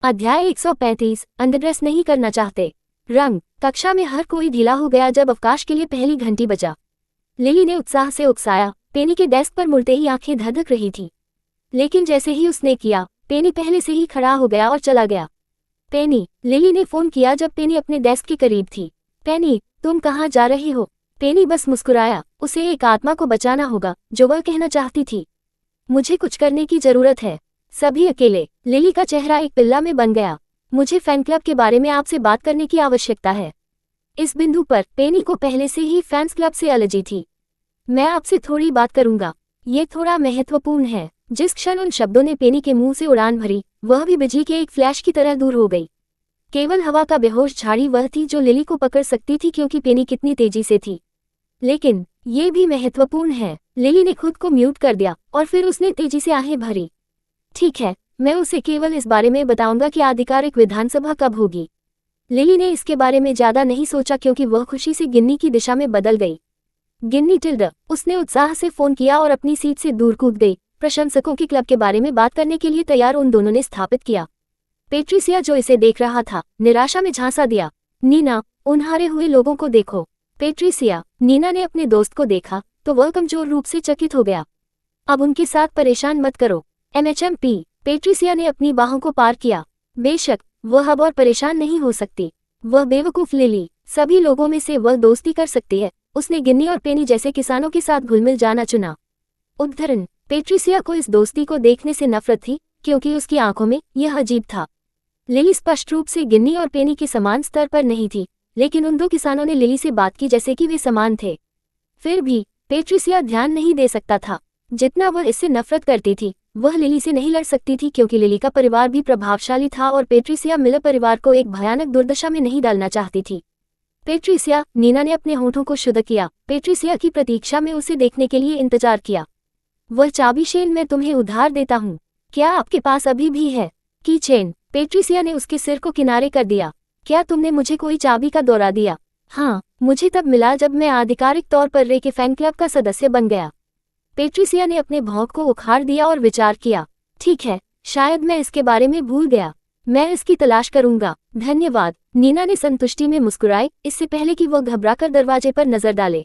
अध्याय 135। अंडरड्रेस नहीं करना चाहते। रंग। कक्षा में हर कोई ढीला हो गया जब अवकाश के लिए पहली घंटी बजा। लिली ने उत्साह से उकसाया। पेनी के डेस्क पर मुड़ते ही आंखें धधक रही थी, लेकिन जैसे ही उसने किया, पेनी पहले से ही खड़ा हो गया और चला गया। पेनी, लिली ने फोन किया जब पेनी अपने डेस्क के करीब थी। पेनी, तुम कहाँ जा रही हो? पेनी बस मुस्कुराया। उसे एक आत्मा को बचाना होगा, जो वह कहना चाहती थी। मुझे कुछ करने की जरूरत है। सभी अकेले। लिली का चेहरा एक पिल्ला में बन गया। मुझे फैन क्लब के बारे में आपसे बात करने की आवश्यकता है। इस बिंदु पर पेनी को पहले से ही फैंस क्लब से एलर्जी थी। मैं आपसे थोड़ी बात करूंगा। ये थोड़ा महत्वपूर्ण है। जिस क्षण उन शब्दों ने पेनी के मुंह से उड़ान भरी, वह भी बिजली के एक फ्लैश की तरह दूर हो गई। केवल हवा का बेहोश झाड़ी वह थी जो लिली को पकड़ सकती थी, क्योंकि पेनी कितनी तेजी से थी। लेकिन ये भी महत्वपूर्ण है। लिली ने खुद को म्यूट कर दिया और फिर उसने तेजी से आहें भरी। ठीक है, मैं उसे केवल इस बारे में बताऊंगा कि आधिकारिक विधानसभा कब होगी। लिली ने इसके बारे में ज्यादा नहीं सोचा, क्योंकि वह खुशी से गिन्नी की दिशा में बदल गई। गिन्नी टिल्ड। उसने उत्साह से फोन किया और अपनी सीट से दूर कूद गई। प्रशंसकों के क्लब के बारे में बात करने के लिए तैयार उन दोनों ने स्थापित किया। पेट्रिसिया, जो इसे देख रहा था, निराशा में झांसा दिया। नीना, उन हारे हुए लोगों को देखो। पेट्रिसिया। नीना ने अपने दोस्त को देखा तो वह कमजोर रूप से चकित हो गया। अब उनके साथ परेशान मत करो। MHMP। पेट्रिसिया ने अपनी बाहों को पार किया। बेशक, वह अब और परेशान नहीं हो सकती। वह बेवकूफ लिली। सभी लोगों में से वह दोस्ती कर सकती है। उसने गिन्नी और पेनी जैसे किसानों के साथ घुलमिल जाना चुना। उद्धरण। पेट्रिसिया को इस दोस्ती को देखने से नफरत थी, क्योंकि उसकी आंखों में यह अजीब था। लिली स्पष्ट रूप से गिन्नी और पेनी के समान स्तर पर नहीं थी, लेकिन उन दो किसानों ने लिली से बात की जैसे कि वे समान थे। फिर भी पेट्रिसिया ध्यान नहीं दे सकता था। जितना वह इससे नफरत करती थी, वह लिली से नहीं लड़ सकती थी, क्योंकि लिली का परिवार भी प्रभावशाली था और पेट्रिसिया मिलर परिवार को एक भयानक दुर्दशा में नहीं डालना चाहती थी। पेट्रिसिया। नीना ने अपने होठों को शुद्ध किया। पेट्रिसिया की प्रतीक्षा में उसे देखने के लिए इंतजार किया। वह चाबी चेन मैं तुम्हें उधार देता हूँ। क्या आपके पास अभी भी है? की चेन। पेट्रिसिया ने उसके सिर को किनारे कर दिया। क्या तुमने मुझे कोई चाबी का दौरा दिया? हाँ, मुझे तब मिला जब मैं आधिकारिक तौर पर रे के फैन क्लब का सदस्य बन गया। पेट्रिसिया ने अपने भौंक को उखाड़ दिया और विचार किया। ठीक है, शायद मैं इसके बारे में भूल गया। मैं इसकी तलाश करूंगा। धन्यवाद। नीना ने संतुष्टि में मुस्कुराई, इससे पहले कि वह घबराकर दरवाजे पर नजर डाले।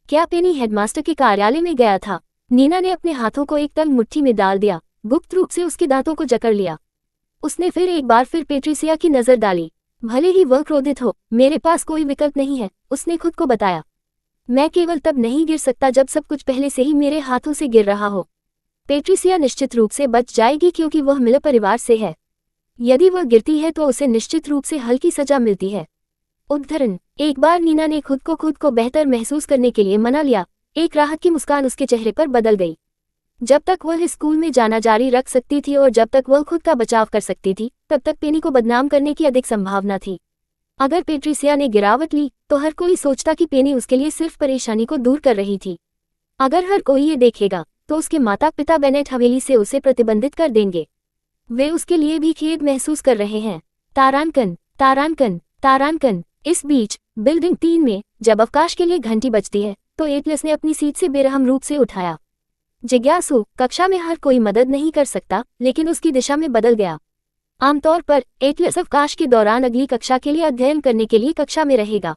क्या पेनी हेडमास्टर के कार्यालय में गया था? नीना ने अपने हाथों को एक तंग मुट्ठी में डाल दिया, गुप्त रूप से उसके दांतों को जकड़ लिया। उसने फिर एक बार फिर पेट्रिसिया की नजर डाली। भले ही वह क्रोधित हो, मेरे पास कोई विकल्प नहीं है, उसने खुद को बताया। मैं केवल तब नहीं गिर सकता जब सब कुछ पहले से ही मेरे हाथों से गिर रहा हो। पेट्रिसिया निश्चित रूप से बच जाएगी, क्योंकि वह मिलर परिवार से है। यदि वह गिरती है तो उसे निश्चित रूप से हल्की सजा मिलती है। उद्धरण। एक बार नीना ने खुद को बेहतर महसूस करने के लिए मना लिया। एक राहत की मुस्कान उसके चेहरे पर बदल गई। जब तक वह स्कूल में जाना जारी रख सकती थी और जब तक वह खुद का बचाव कर सकती थी, तब तक पेनी को बदनाम करने की अधिक संभावना थी। अगर पेट्रिसिया ने गिरावट ली तो हर कोई सोचता कि पेनी उसके लिए सिर्फ परेशानी को दूर कर रही थी। अगर हर कोई ये देखेगा तो उसके माता पिता बेनेट हवेली से उसे प्रतिबंधित कर देंगे। वे उसके लिए भी खेद महसूस कर रहे हैं। तारांकन, तारांकन, तारांकन। इस बीच बिल्डिंग 3 में जब अवकाश के लिए घंटी बजती है तो एटलस ने अपनी सीट से बेरहम रूप से उठाया। जिज्ञासु। कक्षा में हर कोई मदद नहीं कर सकता, लेकिन उसकी दिशा में बदल गया। आमतौर पर एटलस अवकाश के दौरान अगली कक्षा के लिए अध्ययन करने के लिए कक्षा में रहेगा।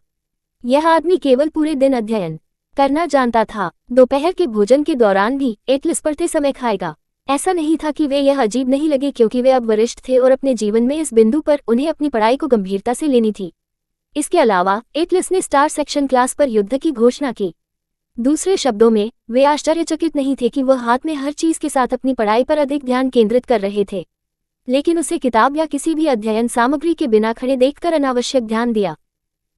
यह आदमी केवल पूरे दिन अध्ययन करना जानता था। दोपहर के भोजन के दौरान भी एटलस पढ़ते समय खाएगा। ऐसा नहीं था कि वे यह अजीब नहीं लगे, क्योंकि वे अब वरिष्ठ थे और अपने जीवन में इस बिंदु पर उन्हें अपनी पढ़ाई को गंभीरता से लेनी थी। इसके अलावा एटलस ने स्टार सेक्शन क्लास पर युद्ध की घोषणा की। दूसरे शब्दों में, वे आश्चर्यचकित नहीं थे कि वह हाथ में हर चीज के साथ अपनी पढ़ाई पर अधिक ध्यान केंद्रित कर रहे थे, लेकिन उसे किताब या किसी भी अध्ययन सामग्री के बिना खड़े देखकर अनावश्यक ध्यान दिया।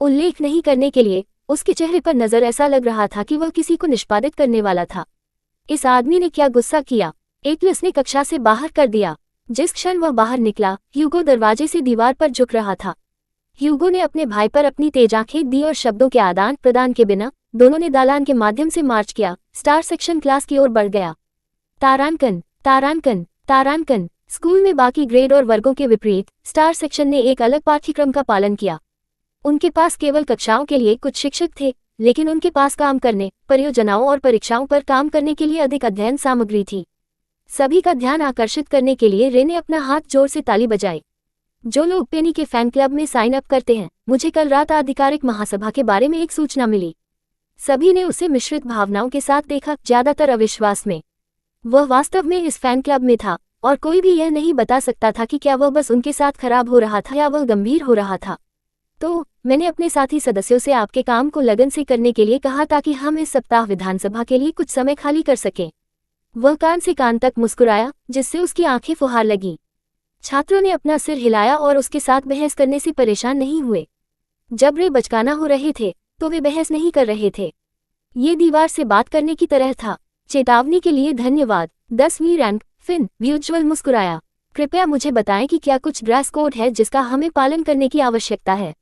उल्लेख नहीं करने के लिए उसके चेहरे पर नजर ऐसा लग रहा था कि वह किसी को निष्पादित करने वाला था। इस आदमी ने क्या गुस्सा किया? एटलस ने कक्षा से बाहर कर दिया। जिस क्षण वह बाहर निकला, ह्यूगो दरवाजे से दीवार पर झुक रहा था। ह्यूगो ने अपने भाई पर अपनी तेज आंखें दी और शब्दों के आदान प्रदान के बिना दोनों ने दालान के माध्यम से मार्च किया, स्टार सेक्शन क्लास की ओर बढ़ गया। तारांकन, तारांकन, तारांकन। स्कूल में बाकी ग्रेड और वर्गों के विपरीत स्टार सेक्शन ने एक अलग पाठ्यक्रम का पालन किया। उनके पास केवल कक्षाओं के लिए कुछ शिक्षक थे, लेकिन उनके पास काम करने, परियोजनाओं और परीक्षाओं पर काम करने के लिए अधिक अध्ययन सामग्री थी। सभी का ध्यान आकर्षित करने के लिए रे ने अपना हाथ जोर से ताली बजाई। जो लोग पेनी के फैन क्लब में साइन अप करते हैं, मुझे कल रात आधिकारिक महासभा के बारे में एक सूचना मिली। सभी ने उसे मिश्रित भावनाओं के साथ देखा, ज्यादातर अविश्वास में। वह वास्तव में इस फैन क्लब में था और कोई भी यह नहीं बता सकता था कि क्या वह बस उनके साथ खराब हो रहा था या वह गंभीर हो रहा था। तो मैंने अपने साथी सदस्यों से आपके काम को लगन से करने के लिए कहा ताकि हम इस सप्ताह विधानसभा के लिए कुछ समय खाली कर सकें। वह कान से कान तक मुस्कुराया, जिससे उसकी आंखें फुहार लगीं। छात्रों ने अपना सिर हिलाया और उसके साथ बहस करने से परेशान नहीं हुए। जब रे बचकाना हो रहे थे तो वे बहस नहीं कर रहे थे। ये दीवार से बात करने की तरह था। चेतावनी के लिए धन्यवाद। 10वीं रैंक फिन व्यूज्वल मुस्कुराया। कृपया मुझे बताएं कि क्या कुछ ड्रेस कोड है जिसका हमें पालन करने की आवश्यकता है।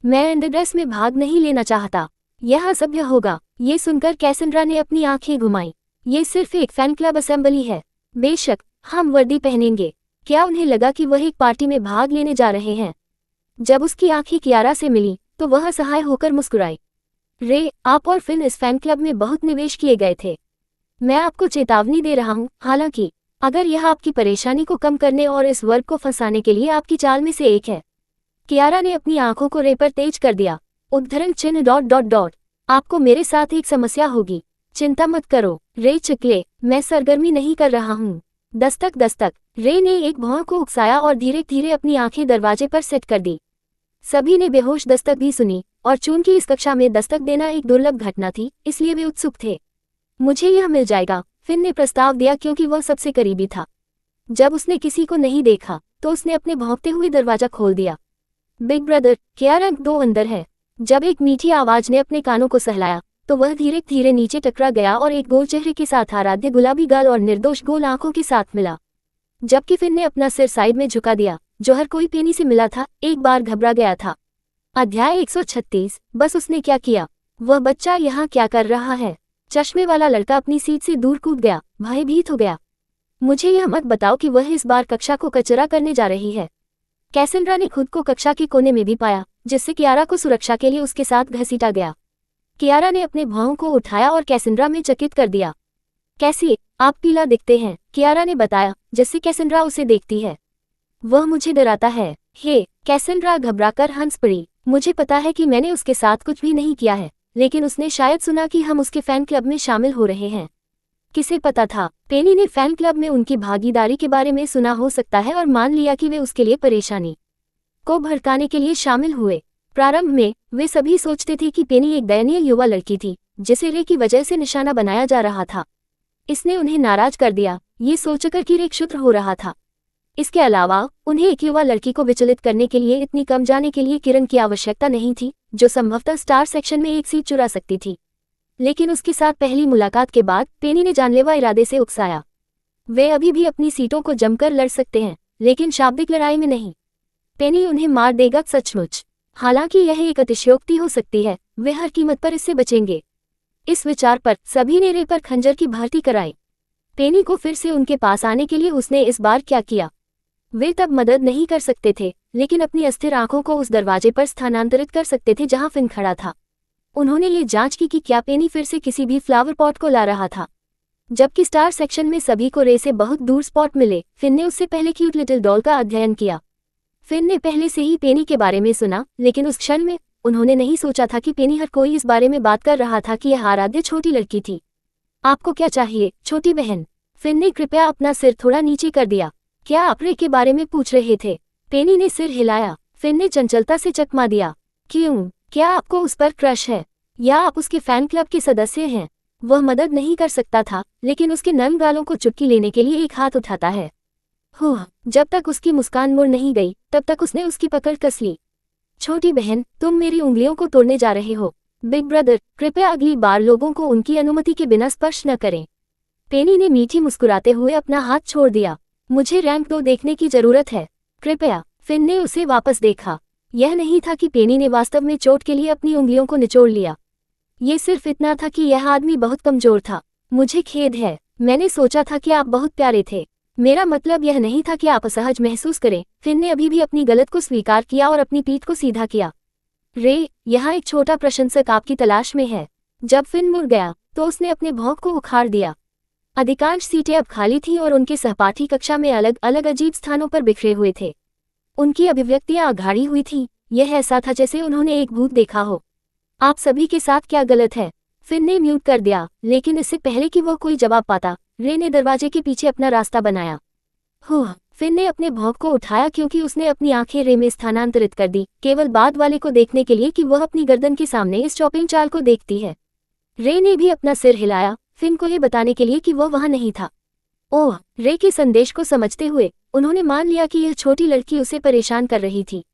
मैं अंडरड्रेस में भाग नहीं लेना चाहता। यह असभ्य होगा। ये सुनकर कैसेंड्रा ने अपनी आंखें घुमाई। ये सिर्फ एक फैन क्लब असेंबली है। बेशक हम वर्दी पहनेंगे। क्या उन्हें लगा कि वह एक पार्टी में भाग लेने जा रहे हैं? जब उसकी आंखें कियारा से मिली तो वह असहाय होकर मुस्कुराई। रे, आप और फिन इस फैन क्लब में बहुत निवेश किए गए थे। मैं आपको चेतावनी दे रहा हूं, हालांकि अगर यह आपकी परेशानी को कम करने और इस वर्ग को फंसाने के लिए आपकी चाल में से एक है। कियारा ने अपनी आंखों को रे पर तेज कर दिया। उद्धरण चिन्ह ... आपको मेरे साथ एक समस्या होगी। चिंता मत करो रे चिकले, मैं सरगर्मी नहीं कर रहा हूँ। दस्तक। रे ने एक भौं को उकसाया और धीरे धीरे अपनी आंखें दरवाजे पर सेट कर दी। सभी ने बेहोश दस्तक भी सुनी और चूंकि इस कक्षा में दस्तक देना एक दुर्लभ घटना थी, इसलिए वे उत्सुक थे। मुझे यह मिल जाएगा, फिन ने प्रस्ताव दिया क्योंकि वह सबसे करीबी था। जब उसने किसी को नहीं देखा तो उसने अपने भौंकते हुए दरवाजा खोल दिया। बिग ब्रदर, क्या रंग 2 अंदर है? जब एक मीठी आवाज ने अपने कानों को सहलाया तो वह धीरे धीरे नीचे टकरा गया और एक गोल चेहरे के साथ आराध्य गुलाबी गाल और निर्दोष गोल आंखों के साथ मिला। जबकि फिन ने अपना सिर साइड में झुका दिया, जो हर कोई पेनी से मिला था एक बार घबरा गया था। अध्याय 136। बस उसने क्या किया? वह बच्चा यहाँ क्या कर रहा है? चश्मे वाला लड़का अपनी सीट से दूर कूद गया, भयभीत हो गया। मुझे यह मत बताओ कि वह इस बार कक्षा को कचरा करने जा रही है। कैसेंड्रा ने खुद को कक्षा के कोने में भी पाया, जिससे कियारा को सुरक्षा के लिए उसके साथ घसीटा गया। कियारा ने अपने भौं को उठाया और कैसेंड्रा में चकित कर दिया। कैसी, आप पीला दिखते हैं, कियारा ने बताया, जिससे कैसेंड्रा उसे देखती है। वह मुझे डराता है। हे, कैसेंड्रा घबराकर हंस पड़ी। मुझे पता है कि मैंने उसके साथ कुछ भी नहीं किया है, लेकिन उसने शायद सुना कि हम उसके फैन क्लब में शामिल हो रहे हैं। किसे पता था? पेनी ने फैन क्लब में उनकी भागीदारी के बारे में सुना हो सकता है और मान लिया कि वे उसके लिए परेशानी को भड़काने के लिए शामिल हुए। प्रारंभ में वे सभी सोचते थे कि पेनी एक दयनीय युवा लड़की थी जिसे रे की वजह से निशाना बनाया जा रहा था। इसने उन्हें नाराज कर दिया, ये सोचकर कि रे क्षुद्र हो रहा था। इसके अलावा उन्हें एक युवा लड़की को विचलित करने के लिए इतनी कम जाने के लिए किरण की आवश्यकता नहीं थी, जो संभवतः स्टार सेक्शन में एक सीट चुरा सकती थी। लेकिन उसके साथ पहली मुलाकात के बाद पेनी ने जानलेवा इरादे से उकसाया। वे अभी भी अपनी सीटों को जमकर लड़ सकते हैं, लेकिन शाब्दिक लड़ाई में नहीं। पेनी उन्हें मार देगा सचमुच। हालांकि यह एक अतिशयोक्ति हो सकती है, वे हर कीमत पर इससे बचेंगे। इस विचार पर सभी ने रे पर खंजर की भर्ती कराई। पेनी को फिर से उनके पास आने के लिए उसने इस बार क्या किया? वे तब मदद नहीं कर सकते थे, लेकिन अपनी अस्थिर आंखों को उस दरवाजे पर स्थानांतरित कर सकते थे जहां फिन खड़ा था। उन्होंने ये जांच की कि क्या पेनी फिर से किसी भी फ्लावर पॉट को ला रहा था। जबकि स्टार सेक्शन में सभी को रे से बहुत दूर स्पॉट मिले, फिन ने उससे पहले क्यूट लिटिल डॉल का अध्ययन किया। फिन ने पहले से ही पेनी के बारे में सुना, लेकिन उस क्षण में उन्होंने नहीं सोचा था कि पेनी हर कोई इस बारे में बात कर रहा था कि यह आराध्य छोटी लड़की थी। आपको क्या चाहिए, छोटी बहन? फिन ने कृपया अपना सिर थोड़ा नीचे कर दिया। क्या आप रे के बारे में पूछ रहे थे? पेनी ने सिर हिलाया। फिन ने चंचलता से चकमा दिया। क्यों? क्या आपको उस पर क्रश है, या आप उसके फैन क्लब के सदस्य हैं? वह मदद नहीं कर सकता था, लेकिन उसके नर्म गालों को चुटकी लेने के लिए एक हाथ उठाता है। जब तक उसकी मुस्कान मुड़ नहीं गई, तब तक उसने उसकी पकड़ कस ली। छोटी बहन, तुम मेरी उंगलियों को तोड़ने जा रहे हो। बिग ब्रदर, कृपया अगली बार लोगों को उनकी अनुमति के बिना स्पर्श न करें। पेनी ने मीठी मुस्कुराते हुए अपना हाथ छोड़ दिया। मुझे रैंक 2 देखने की जरूरत है, कृपया। फिन ने उसे वापस देखा। यह नहीं था कि पेनी ने वास्तव में चोट के लिए अपनी उंगलियों को निचोड़ लिया। ये सिर्फ इतना था कि यह आदमी बहुत कमजोर था। मुझे खेद है, मैंने सोचा था कि आप बहुत प्यारे थे। मेरा मतलब यह नहीं था कि आप असहज महसूस करें। फिन ने अभी भी अपनी गलत को स्वीकार किया और अपनी पीठ को सीधा किया। रे, यहाँ एक छोटा प्रशंसक आपकी तलाश में है। जब फिन मुड़ गया तो उसने अपने भौंक को उखाड़ दिया। अधिकांश सीटें अब खाली थीं और उनके सहपाठी कक्षा में अलग अलग अजीब स्थानों पर बिखरे हुए थे। उनकी अभिव्यक्तियां आघाड़ी हुई थी। यह ऐसा था जैसे उन्होंने एक भूत देखा हो। आप सभी के साथ क्या गलत है? फिन ने म्यूट कर दिया, लेकिन इससे पहले कि वह कोई जवाब पाता, रे ने दरवाजे के पीछे अपना रास्ता बनाया। फिन ने अपने भौंक को उठाया क्योंकि उसने अपनी आंखें रे में स्थानांतरित कर दी, केवल बाद वाले को देखने के लिए कि वह अपनी गर्दन के सामने इस चॉपिंग चाल को देखती है। रे ने भी अपना सिर हिलाया, फिन को यह बताने के लिए कि वह वहां नहीं था। ओह, रे के संदेश को समझते हुए उन्होंने मान लिया कि यह छोटी लड़की उसे परेशान कर रही थी,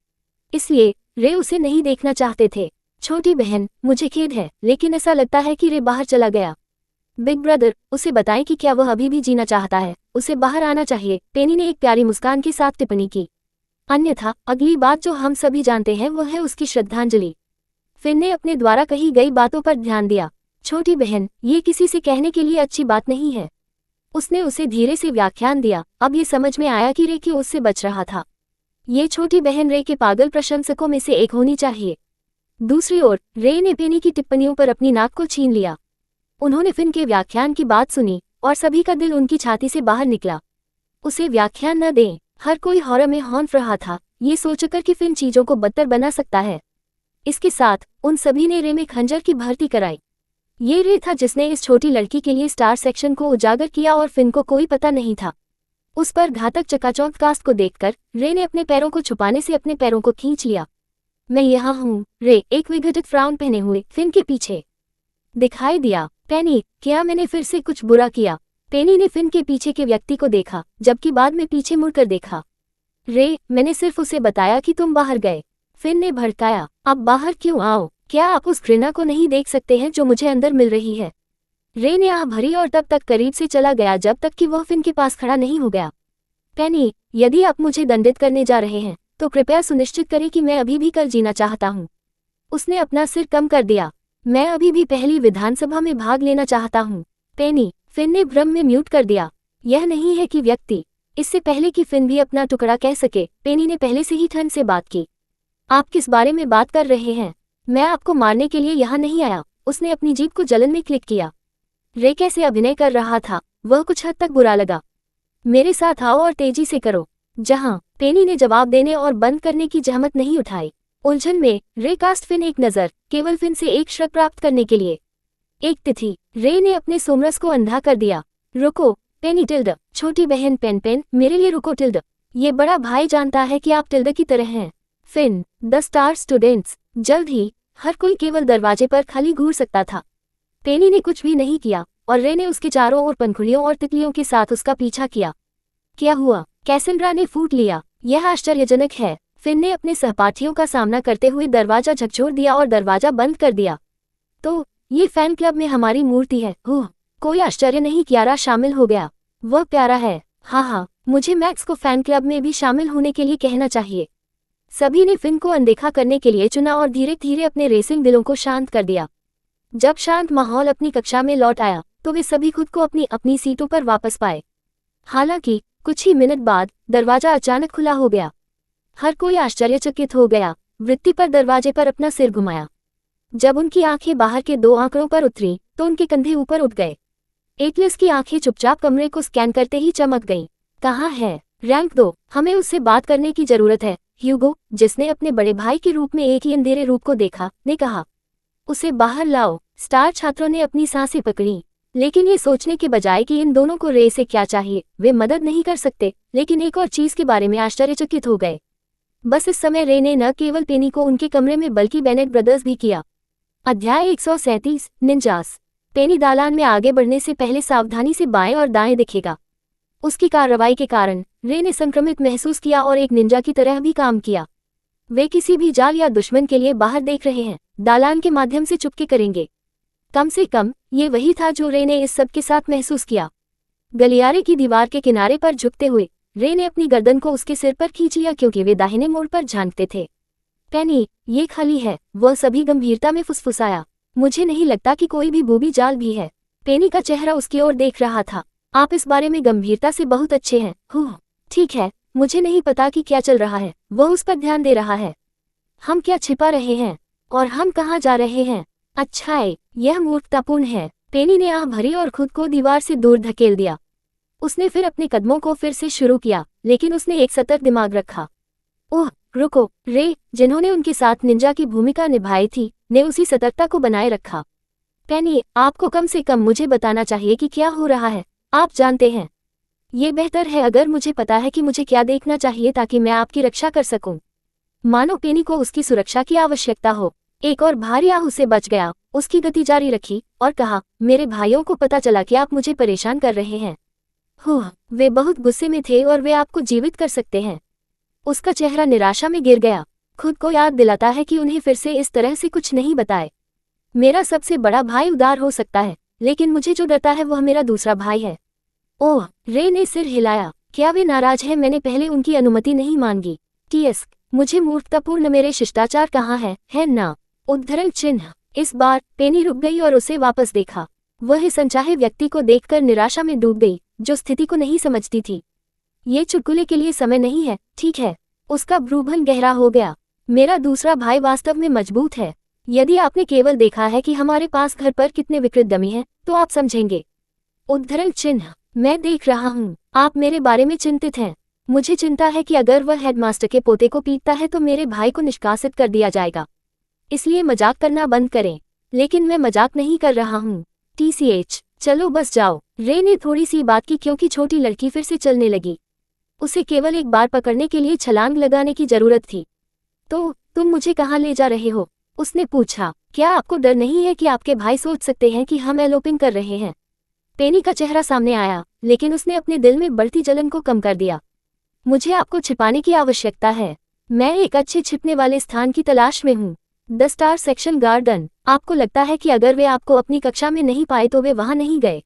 इसलिए रे उसे नहीं देखना चाहते थे। छोटी बहन, मुझे खेद है, लेकिन ऐसा लगता है कि रे बाहर चला गया। बिग ब्रदर, उसे बताएं कि क्या वह अभी भी जीना चाहता है, उसे बाहर आना चाहिए, पेनी ने एक प्यारी मुस्कान के साथ टिप्पणी की। अन्यथा अगली बात जो हम सभी जानते हैं वह है उसकी श्रद्धांजलि। फिन ने अपने द्वारा कही गई बातों पर ध्यान दिया। छोटी बहन, ये किसी से कहने के लिए अच्छी बात नहीं है। उसने उसे धीरे से व्याख्यान दिया। अब ये समझ में आया कि रे क्यों उससे बच रहा था। ये छोटी बहन रे के पागल प्रशंसकों में से एक होनी चाहिए। दूसरी ओर रे ने पेनी की टिप्पणियों पर अपनी नाक को छीन लिया। उन्होंने फिन के व्याख्यान की बात सुनी और सभी का दिल उनकी छाती से बाहर निकला। उसे व्याख्यान न दें। हर कोई हॉरर में हौंफ रहा था, ये सोचकर कि फिन चीजों को बदतर बना सकता है। इसके साथ उन सभी ने रे में खंजर की भर्ती कराई। ये रे था जिसने इस छोटी लड़की के लिए स्टार सेक्शन को उजागर किया और फिन को कोई पता नहीं था। उस पर घातक चकाचौंध कास्ट को देखकर रे ने अपने पैरों को छुपाने से अपने पैरों को खींच लिया। मैं यहाँ हूँ, रे एक विघटित फ्राउन पहने हुए फिन के पीछे दिखाई दिया। पेनी, क्या मैंने फिर से कुछ बुरा किया? पेनी ने फिन के पीछे के व्यक्ति को देखा, जबकि बाद में पीछे मुड़कर देखा। रे, मैंने सिर्फ उसे बताया कि तुम बाहर गए। फिन ने भड़काया। अब बाहर क्यों आओ? क्या आप उस घृणा को नहीं देख सकते हैं जो मुझे अंदर मिल रही है? रे ने आह भरी और तब तक करीब से चला गया जब तक कि वह फिन के पास खड़ा नहीं हो गया। पेनी, यदि आप मुझे दंडित करने जा रहे हैं तो कृपया सुनिश्चित करें कि मैं अभी भी कल जीना चाहता हूँ। उसने अपना सिर कम कर दिया। मैं अभी भी पहली विधानसभा में भाग लेना चाहता हूँ। पेनी, फिन ने भ्रम में म्यूट कर दिया। यह नहीं है कि व्यक्ति, इससे पहले कि फिन भी अपना टुकड़ा कह सके, पेनी ने पहले से ही ठंड से बात की। आप किस बारे में बात कर रहे हैं? मैं आपको मारने के लिए यहाँ नहीं आया। उसने अपनी जीभ को जलन में क्लिक किया। रे कैसे अभिनय कर रहा था, वह कुछ हद तक बुरा लगा। मेरे साथ आओ और तेजी से करो। जहाँ पेनी ने जवाब देने और बंद करने की जहमत नहीं उठाई। उलझन में रे कास्ट फिन एक नजर, केवल फिन से एक शक प्राप्त करने के लिए। एक तिथि, रे ने अपने सोमरस को अंधा कर दिया। रुको, पेनी टिल्ड, छोटी बहन पेन पेन, मेरे लिए रुको टिल्ड। ये बड़ा भाई जानता है कि आप टिल्ड की तरह हैं। फिन, द स्टार स्टूडेंट्स। जल्द ही हर कोई केवल दरवाजे पर खाली घूर सकता था। पेनी ने कुछ भी नहीं किया और रे ने उसके चारों ओर पंखुड़ियों और तितलियों के साथ उसका पीछा किया। क्या हुआ? कैसेंड्रा ने फूट लिया। यह आश्चर्यजनक है। फिन ने अपने सहपाठियों का सामना करते हुए दरवाजा झकझोर दिया और दरवाजा बंद कर दिया। तो ये फैन क्लब में हमारी मूर्ति है। कोई आश्चर्य नहीं, क्यारा शामिल हो गया। वह प्यारा है। हाँ, मुझे मैक्स को फैन क्लब में भी शामिल होने के लिए कहना चाहिए। सभी ने फिन को अनदेखा करने के लिए चुना और धीरे धीरे अपने रेसिंग दिलों को शांत कर दिया। जब शांत माहौल अपनी कक्षा में लौट आया तो वे सभी खुद को अपनी अपनी सीटों पर वापस पाए। हालांकि कुछ ही मिनट बाद दरवाजा अचानक खुला हो गया। हर कोई आश्चर्यचकित हो गया। वृत्ति पर दरवाजे पर अपना सिर घुमाया। जब उनकी आंखें बाहर के 2 आंकड़ों पर उतरी तो उनके कंधे ऊपर उठ गए। एटलस की आंखें चुपचाप कमरे को स्कैन करते ही चमक गईं। कहाँ है? रैंक 2, हमें उससे बात करने की जरूरत है। ह्यूगो, जिसने अपने बड़े भाई के रूप में एक ही अंधेरे रूप को देखा, ने कहा। उसे बाहर लाओ। स्टार छात्रों ने अपनी सांसें पकड़ी, लेकिन ये सोचने के बजाय कि इन दोनों को रे से क्या चाहिए, वे मदद नहीं कर सकते, लेकिन एक और चीज के बारे में आश्चर्यचकित हो गए। बस इस समय रे ने न केवल पेनी को उनके कमरे में बल्कि बेनेट ब्रदर्स भी किया। अध्याय 137, निंजास। पेनी दालान में आगे बढ़ने से पहले सावधानी से बाएं और दाएं दिखेगा। उसकी कार्रवाई के कारण रे ने संक्रमित महसूस किया और एक निंजा की तरह भी काम किया। वे किसी भी जाल या दुश्मन के लिए बाहर देख रहे हैं, दालान के माध्यम से चुपके करेंगे। कम से कम ये वही था जो रे ने इस सब के साथ महसूस किया। गलियारे की दीवार के किनारे पर झुकते हुए रे ने अपनी गर्दन को उसके सिर पर खींच लिया क्योंकि वे दाहिने मोड़ पर झांकते थे। पेनी, ये खाली है, वह सभी गंभीरता में फुसफुसाया। मुझे नहीं लगता कि कोई भी बूबी जाल भी है। पेनी का चेहरा उसकी ओर देख रहा था। आप इस बारे में गंभीरता से बहुत अच्छे हैं। ठीक है, मुझे नहीं पता कि क्या चल रहा है। वह उस पर ध्यान दे रहा है। हम क्या छिपा रहे हैं और हम कहाँ जा रहे हैं? अच्छा है, यह मूर्खतापूर्ण है। पेनी ने आह भरी और खुद को दीवार से दूर धकेल दिया। उसने फिर अपने कदमों को फिर से शुरू किया, लेकिन उसने एक सतर्क दिमाग रखा। ओह रुको, रे, जिन्होंने उनके साथ निंजा की भूमिका निभाई थी, ने उसी सतर्कता को बनाए रखा। पेनी, आपको कम से कम मुझे बताना चाहिए कि क्या हो रहा है। आप जानते हैं, ये बेहतर है अगर मुझे पता है कि मुझे क्या देखना चाहिए ताकि मैं आपकी रक्षा कर सकूं। मानो पेनी को उसकी सुरक्षा की आवश्यकता हो। एक और भारी आह उससे बच गया। उसकी गति जारी रखी और कहा, मेरे भाइयों को पता चला कि आप मुझे परेशान कर रहे हैं। वे बहुत गुस्से में थे और वे आपको जीवित कर सकते हैं। उसका चेहरा निराशा में गिर गया। खुद को याद दिलाता है कि उन्हें फिर से इस तरह से कुछ नहीं बताए। मेरा सबसे बड़ा भाई उदार हो सकता है, लेकिन मुझे जो डरता है वह मेरा दूसरा भाई है। ओह, रे ने सिर हिलाया। क्या वे नाराज हैं? मैंने पहले उनकी अनुमति नहीं मांगी। टीएस, मुझे मूर्खतापूर्ण मेरे शिष्टाचार कहाँ है ना? उद्धरण चिन्ह। इस बार पेनी रुक गई और उसे वापस देखा। वह इस अनचाहे व्यक्ति को देखकर निराशा में डूब गई, जो स्थिति को नहीं समझती थी। ये चुटकुले के लिए समय नहीं है, ठीक है? उसका भ्रूभन गहरा हो गया। मेरा दूसरा भाई वास्तव में मजबूत है। यदि आपने केवल देखा है कि हमारे पास घर पर कितने विकृत डमी हैं, तो आप समझेंगे। उद्धरण चिन्ह। मैं देख रहा हूँ, आप मेरे बारे में चिंतित हैं। मुझे चिंता है कि अगर वह हेडमास्टर के पोते को पीटता है तो मेरे भाई को निष्कासित कर दिया जाएगा। इसलिए मजाक करना बंद करें। लेकिन मैं मजाक नहीं कर रहा हूँ। TCH, चलो बस जाओ। रे ने थोड़ी सी बात की क्योंकि छोटी लड़की फिर से चलने लगी। उसे केवल एक बार पकड़ने के लिए छलांग लगाने की जरूरत थी। तो तुम मुझे कहाँ ले जा रहे हो? उसने पूछा। क्या आपको डर नहीं है कि आपके भाई सोच सकते हैं कि हम एलोपिंग कर रहे हैं? पेनी का चेहरा सामने आया, लेकिन उसने अपने दिल में बढ़ती जलन को कम कर दिया। मुझे आपको छिपाने की आवश्यकता है। मैं एक अच्छे छिपने वाले स्थान की तलाश में हूँ। The star section garden. आपको लगता है कि अगर वे आपको अपनी कक्षा में नहीं पाए तो वे वहां नहीं गए?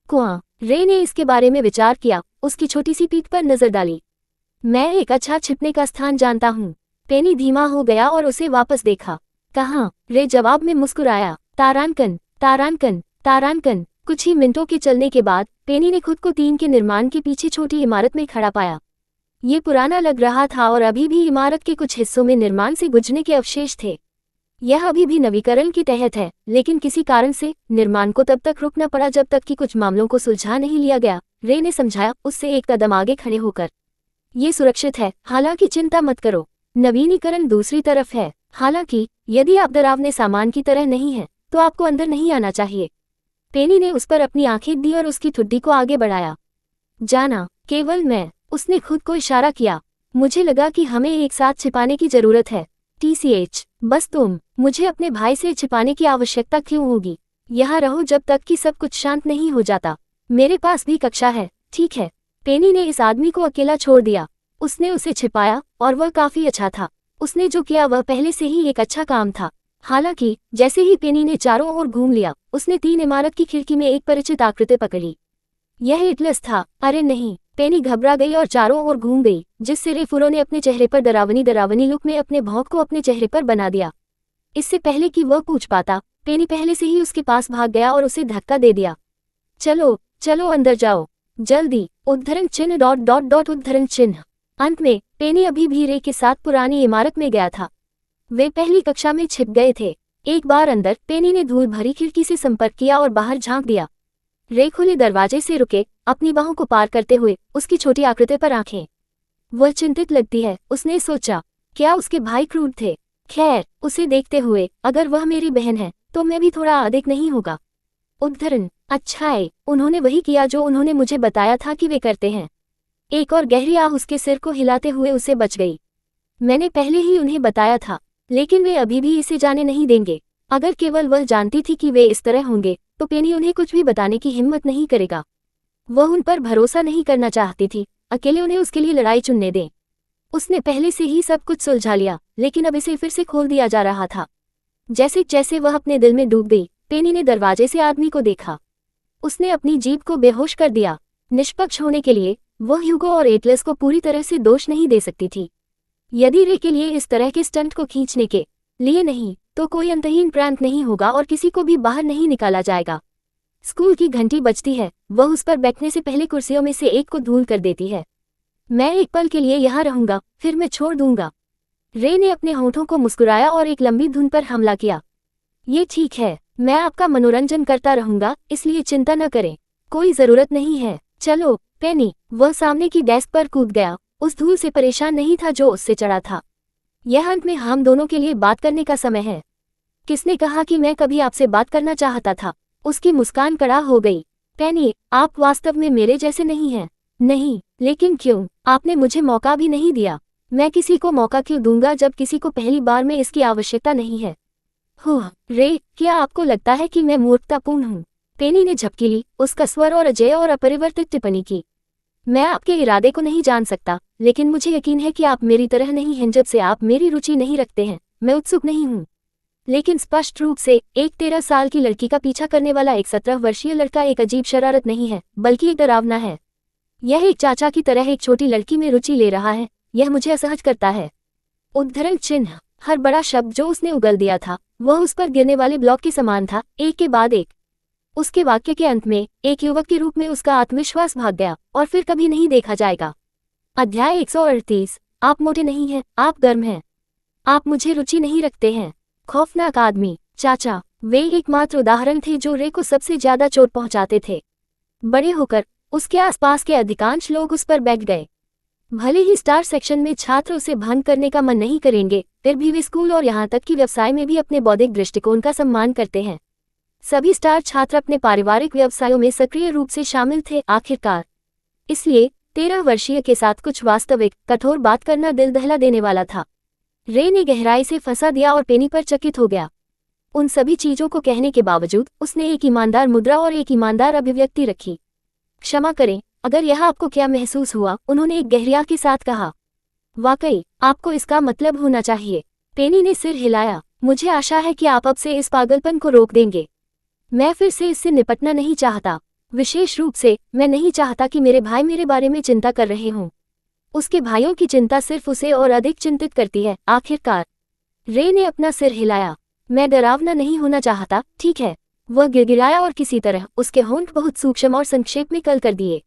कुआं। रे ने इसके बारे में विचार किया, उसकी छोटी सी पीठ पर नजर डाली। मैं एक अच्छा छिपने का स्थान जानता हूँ। पेनी धीमा हो गया और उसे वापस देखा। कहाँ? रे जवाब में मुस्कुराया। तारांकन, तारांकन, तारांकन। कुछ ही मिनटों के चलने के बाद पेनी ने खुद को टीन के निर्माण के पीछे छोटी इमारत में खड़ा पाया। ये पुराना लग रहा था और अभी भी इमारत के कुछ हिस्सों में निर्माण से गुजरने के अवशेष थे। यह अभी भी नवीकरण के तहत है, लेकिन किसी कारण से निर्माण को तब तक रुकना पड़ा जब तक कि कुछ मामलों को सुलझा नहीं लिया गया। रे ने समझाया, उससे एक कदम आगे खड़े होकर। ये सुरक्षित है, हालांकि चिंता मत करो। नवीनीकरण दूसरी तरफ है। हालांकि यदि आप डरावने सामान की तरह नहीं हैं, तो आपको अंदर नहीं आना चाहिए। पेनी ने उस पर अपनी आंखें दी और उसकी ठुड्डी को आगे बढ़ाया। जाना, केवल मैं। उसने खुद को इशारा किया। मुझे लगा कि हमें एक साथ छिपाने की जरूरत है। TCH, बस तुम। मुझे अपने भाई से छिपाने की आवश्यकता क्यों होगी? यहाँ रहो जब तक कि सब कुछ शांत नहीं हो जाता। मेरे पास भी कक्षा है, ठीक है? पेनी ने इस आदमी को अकेला छोड़ दिया। उसने उसे छिपाया और वह काफी अच्छा था। उसने जो किया वह पहले से ही एक अच्छा काम था। हालांकि जैसे ही पेनी ने चारों ओर घूम लिया, उसने तीन इमारत की खिड़की में एक परिचित आकृति पकड़ी। यह एटलस था। अरे नहीं! पेनी घबरा गई और चारों ओर घूम गई, जिससे रेफुरो ने अपने चेहरे पर डरावनी लुक में अपने भौंक को अपने चेहरे पर बना दिया। इससे पहले कि वह पूछ पाता, पेनी पहले से ही उसके पास भाग गया और उसे धक्का दे दिया। चलो चलो अंदर जाओ, जल्दी! उद्धरण चिन्ह डॉट डॉट डॉट उद्धरण चिन्ह। अंत में पेनी अभी भी रे के साथ पुरानी इमारत में गया था। वे पहली कक्षा में छिप गए थे। एक बार अंदर, पेनी ने धूल भरी खिड़की से संपर्क किया और बाहर झांक दिया। रे खुले दरवाजे से रुके, अपनी बाहों को पार करते हुए, उसकी छोटी आकृति पर आंखें। वह चिंतित लगती है, उसने सोचा। क्या उसके भाई क्रूर थे? खैर, उसे देखते हुए, अगर वह मेरी बहन है, तो मैं भी थोड़ा अधिक नहीं होगा। उद्धरण, अच्छा है, उन्होंने वही किया जो उन्होंने मुझे बताया था कि वे करते हैं। एक और गहरी आह उसके सिर को हिलाते हुए उसे बच गई। मैंने पहले ही उन्हें बताया था, लेकिन वे अभी भी इसे जाने नहीं देंगे। अगर केवल वह जानती थी कि वे इस तरह होंगे, तो पेनी उन्हें कुछ भी बताने की हिम्मत नहीं करेगा। वह उन पर भरोसा नहीं करना चाहती थी, अकेले उन्हें उसके लिए लड़ाई चुनने दें। उसने पहले से ही सब कुछ सुलझा लिया, लेकिन अब इसे फिर से खोल दिया जा रहा था। जैसे जैसे वह अपने दिल में डूब गई, पेनी ने दरवाजे से आदमी को देखा। उसने अपनी जीभ को बेहोश कर दिया। निष्पक्ष होने के लिए वह ह्यूगो और एटलस को पूरी तरह से दोष नहीं दे सकती थी। यदि रे के लिए इस तरह के स्टंट को खींचने के लिए नहीं, तो कोई अंतहीन प्रैंक नहीं होगा और किसी को भी बाहर नहीं निकाला जाएगा। स्कूल की घंटी बजती है, वह उस पर बैठने से पहले कुर्सियों में से एक को धूल कर देती है। मैं एक पल के लिए यहाँ रहूंगा, फिर मैं छोड़ दूंगा। रे ने अपने होठों को मुस्कुराया और एक लंबी धुन पर हमला किया। ये ठीक है, मैं आपका मनोरंजन करता रहूंगा, इसलिए चिंता न करें। कोई जरूरत नहीं है। चलो पेनी। वह सामने की डेस्क पर कूद गया, उस धूल से परेशान नहीं था जो उससे चढ़ा था। यह अंत में हम दोनों के लिए बात करने का समय है। किसने कहा कि मैं कभी आपसे बात करना चाहता था? उसकी मुस्कान कड़ा हो गई। पेनी, आप वास्तव में मेरे जैसे नहीं हैं। नहीं, लेकिन क्यों? आपने मुझे मौका भी नहीं दिया। मैं किसी को मौका क्यों दूंगा जब किसी को पहली बार में इसकी आवश्यकता नहीं है? रे, क्या आपको लगता है कि मैं मूर्खतापूर्ण हूँ? पेनी ने झपकी ली, उसका स्वर और अजय और अपरिवर्तित टिप्पणी की। मैं आपके इरादे को नहीं जान सकता, लेकिन मुझे यकीन है कि आप मेरी तरह नहीं हैं। जब से आप मेरी रुचि नहीं रखते हैं, मैं उत्सुक नहीं हूँ। लेकिन स्पष्ट रूप से एक 13 साल की लड़की का पीछा करने वाला एक 17 वर्षीय लड़का एक अजीब शरारत नहीं है, बल्कि एक डरावना है। यह एक चाचा की तरह एक छोटी लड़की में रुचि ले रहा है। यह मुझे असहज करता है। उद्धरण चिन्ह। हर बड़ा शब्द जो उसने उगल दिया था वह उस पर गिरने वाले ब्लॉक के समान था, एक के बाद एक। उसके वाक्य के अंत में एक युवक के रूप में उसका आत्मविश्वास भाग गया और फिर कभी नहीं देखा जाएगा। अध्याय 138। आप मोटे नहीं हैं, आप गर्म हैं। आप मुझे रुचि नहीं रखते हैं। खौफनाक आदमी। चाचा, वे एकमात्र उदाहरण थे जो रे को सबसे ज्यादा चोट पहुंचाते थे। बड़े होकर उसके आसपास के अधिकांश लोग उस पर बैठ गए। भले ही स्टार सेक्शन में छात्र उसे भंग करने का मन नहीं करेंगे, फिर भी वे स्कूल और यहाँ तक कि व्यवसाय में भी अपने बौद्धिक दृष्टिकोण का सम्मान करते हैं। सभी स्टार छात्र अपने पारिवारिक व्यवसायों में सक्रिय रूप से शामिल थे आखिरकार। इसलिए 13 वर्षीय के साथ कुछ वास्तविक कठोर बात करना दिल दहला देने वाला था। रे ने गहराई से फंसा दिया और पेनी पर चकित हो गया। उन सभी चीजों को कहने के बावजूद उसने एक ईमानदार मुद्रा और एक ईमानदार अभिव्यक्ति रखी। क्षमा करें, अगर यह आपको क्या महसूस हुआ, उन्होंने एक गहरिया के साथ कहा। वाकई, आपको इसका मतलब होना चाहिए। पेनी ने सिर हिलाया। मुझे आशा है कि आप अब से इस पागलपन को रोक देंगे। मैं फिर से इससे निपटना नहीं चाहता। विशेष रूप से मैं नहीं चाहता कि मेरे भाई मेरे बारे में चिंता कर रहे हों। उसके भाइयों की चिंता सिर्फ उसे और अधिक चिंतित करती है। आखिरकार रे ने अपना सिर हिलाया। मैं डरावना नहीं होना चाहता, ठीक है? वह गिड़गिड़ाया और किसी तरह उसके होंठ बहुत सूक्ष्म और संक्षेप में कल कर दिए।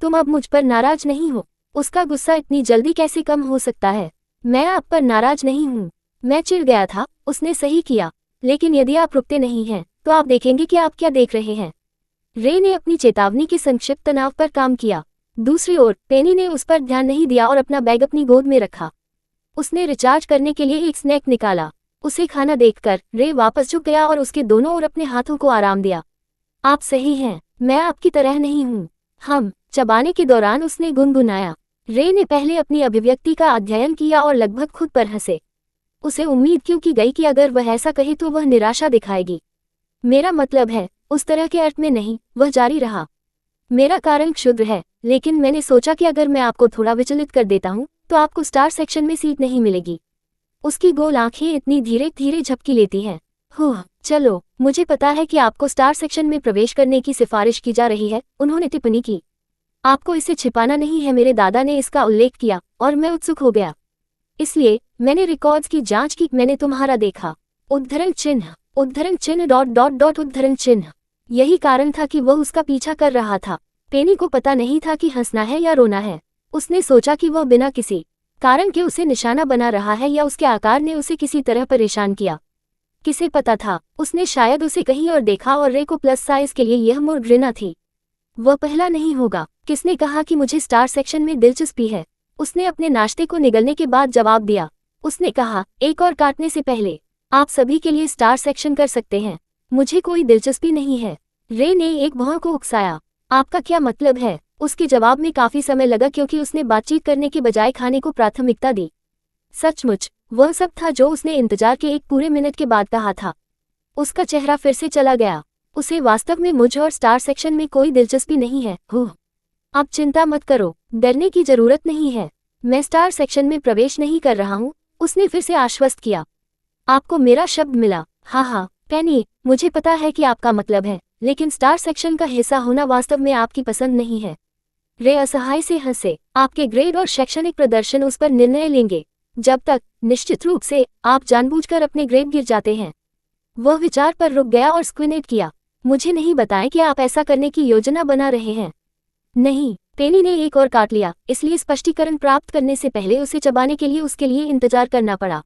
तुम अब मुझ पर नाराज नहीं हो? उसका गुस्सा इतनी जल्दी कैसे कम हो सकता है? मैं आप पर नाराज नहीं हूँ। मैं चिढ़ गया था, उसने सही किया। लेकिन यदि आप रुकते नहीं हैं तो आप देखेंगे कि आप क्या देख रहे हैं। रे ने अपनी चेतावनी के संक्षिप्त तनाव पर काम किया। दूसरी ओर पेनी ने उस पर ध्यान नहीं दिया और अपना बैग अपनी गोद में रखा। उसने रिचार्ज करने के लिए एक स्नैक निकाला। उसे खाना देखकर रे वापस झुक गया और उसके दोनों ओर अपने हाथों को आराम दिया। आप सही हैं, मैं आपकी तरह नहीं हूँ। हम चबाने के दौरान उसने गुनगुनाया। रे ने पहले अपनी अभिव्यक्ति का अध्ययन किया और लगभग खुद पर हंसे। उसे उम्मीद क्यों की गई कि अगर वह ऐसा कहे तो वह निराशा दिखाएगी। मेरा मतलब है, उस तरह के अर्थ में नहीं, वह जारी रहा। मेरा कारण क्षुद्र है, लेकिन मैंने सोचा कि अगर मैं आपको थोड़ा विचलित कर देता हूँ तो आपको स्टार सेक्शन में सीट नहीं मिलेगी। उसकी गोल आंखें इतनी धीरे धीरे झपकी लेती हैं। चलो, मुझे पता है कि आपको स्टार सेक्शन में प्रवेश करने की सिफारिश की जा रही है, उन्होंने टिप्पणी की। आपको इसे छिपाना नहीं है, मेरे दादा ने इसका उल्लेख किया और मैं उत्सुक हो गया। इसलिए मैंने रिकॉर्ड्स की जांच की। मैंने तुम्हारा देखा। उद्धरण चिन्ह उद्धरण चिन्ह। यही कारण था कि वह उसका पीछा कर रहा था। पेनी को पता नहीं था कि हंसना है या रोना है। उसने सोचा कि वह बिना किसी कारण के उसे निशाना बना रहा है या उसके आकार ने उसे किसी तरह परेशान किया। किसे पता था, उसने शायद उसे कहीं और देखा और रे को प्लस साइज के लिए यह मोड़ घृणा थी। वह पहला नहीं होगा। किसने कहा कि मुझे स्टार सेक्शन में दिलचस्पी है? उसने अपने नाश्ते को निगलने के बाद जवाब दिया। उसने कहा, एक और काटने से पहले, आप सभी के लिए स्टार सेक्शन कर सकते हैं। मुझे कोई दिलचस्पी नहीं है। रे ने एक भौं को उकसाया। आपका क्या मतलब है? उसके जवाब में काफी समय लगा क्योंकि उसने बातचीत करने के बजाय खाने को प्राथमिकता दी। सचमुच वह सब था जो उसने इंतजार के एक पूरे मिनट के बाद कहा था। उसका चेहरा फिर से चला गया। उसे वास्तव में मुझ और स्टार सेक्शन में कोई दिलचस्पी नहीं है। अब चिंता मत करो, डरने की जरूरत नहीं है। मैं स्टार सेक्शन में प्रवेश नहीं कर रहा हूँ, उसने फिर से आश्वस्त किया। आपको मेरा शब्द मिला? हाँ, पेनी, मुझे पता है कि आपका मतलब है, लेकिन स्टार सेक्शन का हिस्सा होना वास्तव में आपकी पसंद नहीं है। रे असहाय से हंसे। आपके ग्रेड और शैक्षणिक प्रदर्शन उस पर निर्णय लेंगे। जब तक, निश्चित रूप से, आप जानबूझकर अपने ग्रेड गिर जाते हैं। वह विचार पर रुक गया और स्क्विनेट किया। मुझे नहीं बताएं कि आप ऐसा करने की योजना बना रहे हैं। नहीं, पेनी ने एक और काट लिया, इसलिए स्पष्टीकरण प्राप्त करने से पहले उसे चबाने के लिए उसके लिए इंतजार करना पड़ा।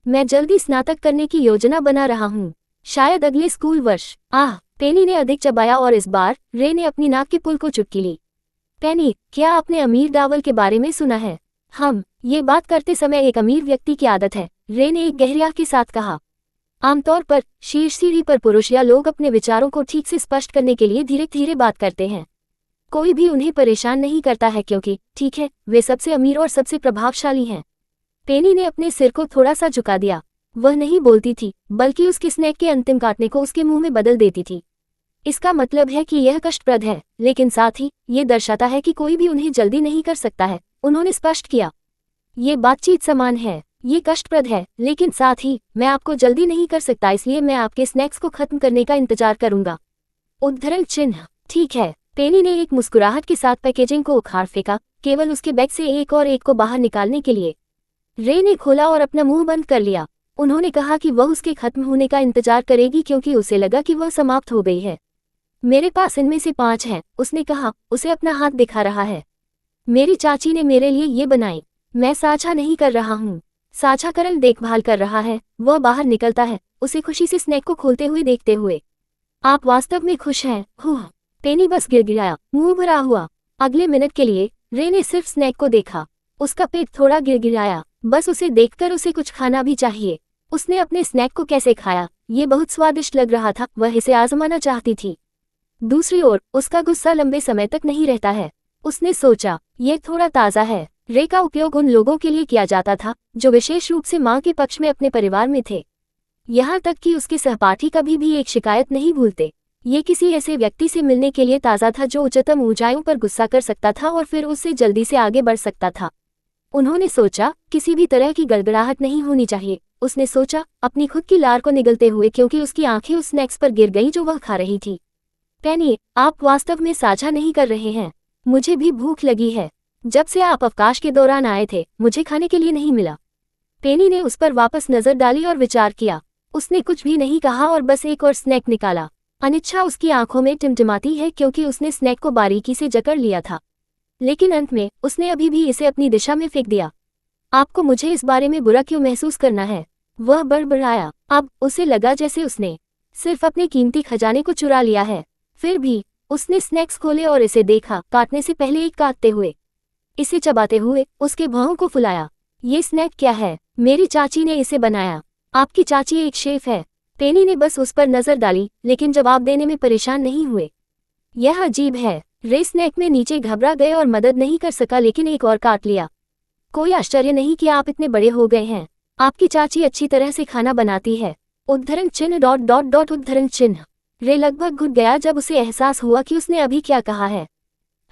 मैं जल्दी स्नातक करने की योजना बना रहा हूँ, शायद अगले स्कूल वर्ष। पेनी ने अधिक चबाया और इस बार रे ने अपनी नाक के पुल को चुटकी ली। पेनी, क्या आपने अमीर डावल के बारे में सुना है? ये बात करते समय एक अमीर व्यक्ति की आदत है, रे ने एक गहरे आह के साथ कहा। आमतौर पर शीर्ष सीढ़ी पर पुरुष या लोग अपने विचारों को ठीक से स्पष्ट करने के लिए धीरे धीरे बात करते हैं। कोई भी उन्हें परेशान नहीं करता है क्योंकि ठीक है, वे सबसे अमीर और सबसे प्रभावशाली हैं। पेनी ने अपने सिर को थोड़ा सा झुका दिया। वह नहीं बोलती थी, बल्कि उसके स्नैक के अंतिम काटने को उसके मुंह में बदल देती थी। इसका मतलब है कि यह कष्टप्रद है, लेकिन साथ ही ये दर्शाता है कि कोई भी उन्हें जल्दी नहीं कर सकता है, उन्होंने स्पष्ट किया। ये बातचीत समान है, ये कष्टप्रद है, लेकिन साथ ही मैं आपको जल्दी नहीं कर सकता, इसलिए मैं आपके स्नैक्स को खत्म करने का इंतजार करूंगा। उद्धरण चिन्ह। ठीक है। पेनी ने एक मुस्कुराहट के साथ पैकेजिंग को उखाड़ फेंका, केवल उसके बैग से एक और एक को बाहर निकालने के लिए। रे ने खोला और अपना मुंह बंद कर लिया। उन्होंने कहा कि वह उसके खत्म होने का इंतजार करेगी क्योंकि उसे लगा कि वह समाप्त हो गई है। मेरे पास इनमें से 5 हैं, उसने कहा, उसे अपना हाथ दिखा रहा है। मेरी चाची ने मेरे लिए ये बनाई। मैं साझा नहीं कर रहा हूँ। साझाकरण देखभाल कर रहा है। वह बाहर निकलता है, उसे खुशी से स्नैक को खोलते हुए देखते हुए। आप वास्तव में खुश हैं? पेनी बस गिड़गिड़ाया, मुंह भरा हुआ। अगले मिनट के लिए रे ने सिर्फ स्नैक को देखा। उसका पेट थोड़ा गिड़गिड़ाया, बस उसे देखकर उसे कुछ खाना भी चाहिए। उसने अपने स्नैक को कैसे खाया, ये बहुत स्वादिष्ट लग रहा था, वह इसे आजमाना चाहती थी। दूसरी ओर उसका गुस्सा लंबे समय तक नहीं रहता है। उसने सोचा, यह थोड़ा ताज़ा है। रे का उपयोग उन लोगों के लिए किया जाता था जो विशेष रूप से मां के पक्ष में अपने परिवार में थे। यहाँ तक कि उसके सहपाठी कभी भी एक शिकायत नहीं भूलते। ये किसी ऐसे व्यक्ति से मिलने के लिए ताज़ा था जो उच्चतम ऊंचाइयों पर गुस्सा कर सकता था और फिर उससे जल्दी से आगे बढ़ सकता था। उन्होंने सोचा, किसी भी तरह की गड़गड़ाहट नहीं होनी चाहिए। उसने सोचा, अपनी खुद की लार को निगलते हुए, क्योंकि उसकी आंखें उस स्नैक्स पर गिर गईं जो वह खा रही थी। पेनी, आप वास्तव में साझा नहीं कर रहे हैं। मुझे भी भूख लगी है। जब से आप अवकाश के दौरान आए थे, मुझे खाने के लिए नहीं मिला। पेनी ने उस पर वापस नजर डाली और विचार किया। उसने कुछ भी नहीं कहा और बस एक और स्नैक निकाला। अनिच्छा उसकी आंखों में टिमटिमाती है क्योंकि उसने स्नैक को बारीकी से जकड़ लिया था, लेकिन अंत में उसने अभी भी इसे अपनी दिशा में फेंक दिया। आपको मुझे इस बारे में बुरा क्यों महसूस करना है? वह बड़बड़ाया। अब उसे लगा जैसे उसने सिर्फ अपने कीमती खजाने को चुरा लिया है। फिर भी उसने स्नैक्स खोले और इसे देखा, काटने से पहले एक काटते हुए, इसे चबाते हुए उसके भौहों को फुलाया। ये स्नैक क्या है? मेरी चाची ने इसे बनाया। आपकी चाची एक शेफ है। पेनी ने बस उस पर नजर डाली, लेकिन जवाब देने में परेशान नहीं हुए। यह अजीब है। रे स्नैक में नीचे घबरा गए और मदद नहीं कर सका, लेकिन एक और काट लिया। कोई आश्चर्य नहीं कि आप इतने बड़े हो गए हैं। आपकी चाची अच्छी तरह से खाना बनाती है। उद्धरण चिन्ह ... उद्धरण चिन्ह। रे लगभग घुट गया जब उसे एहसास हुआ कि उसने अभी क्या कहा है।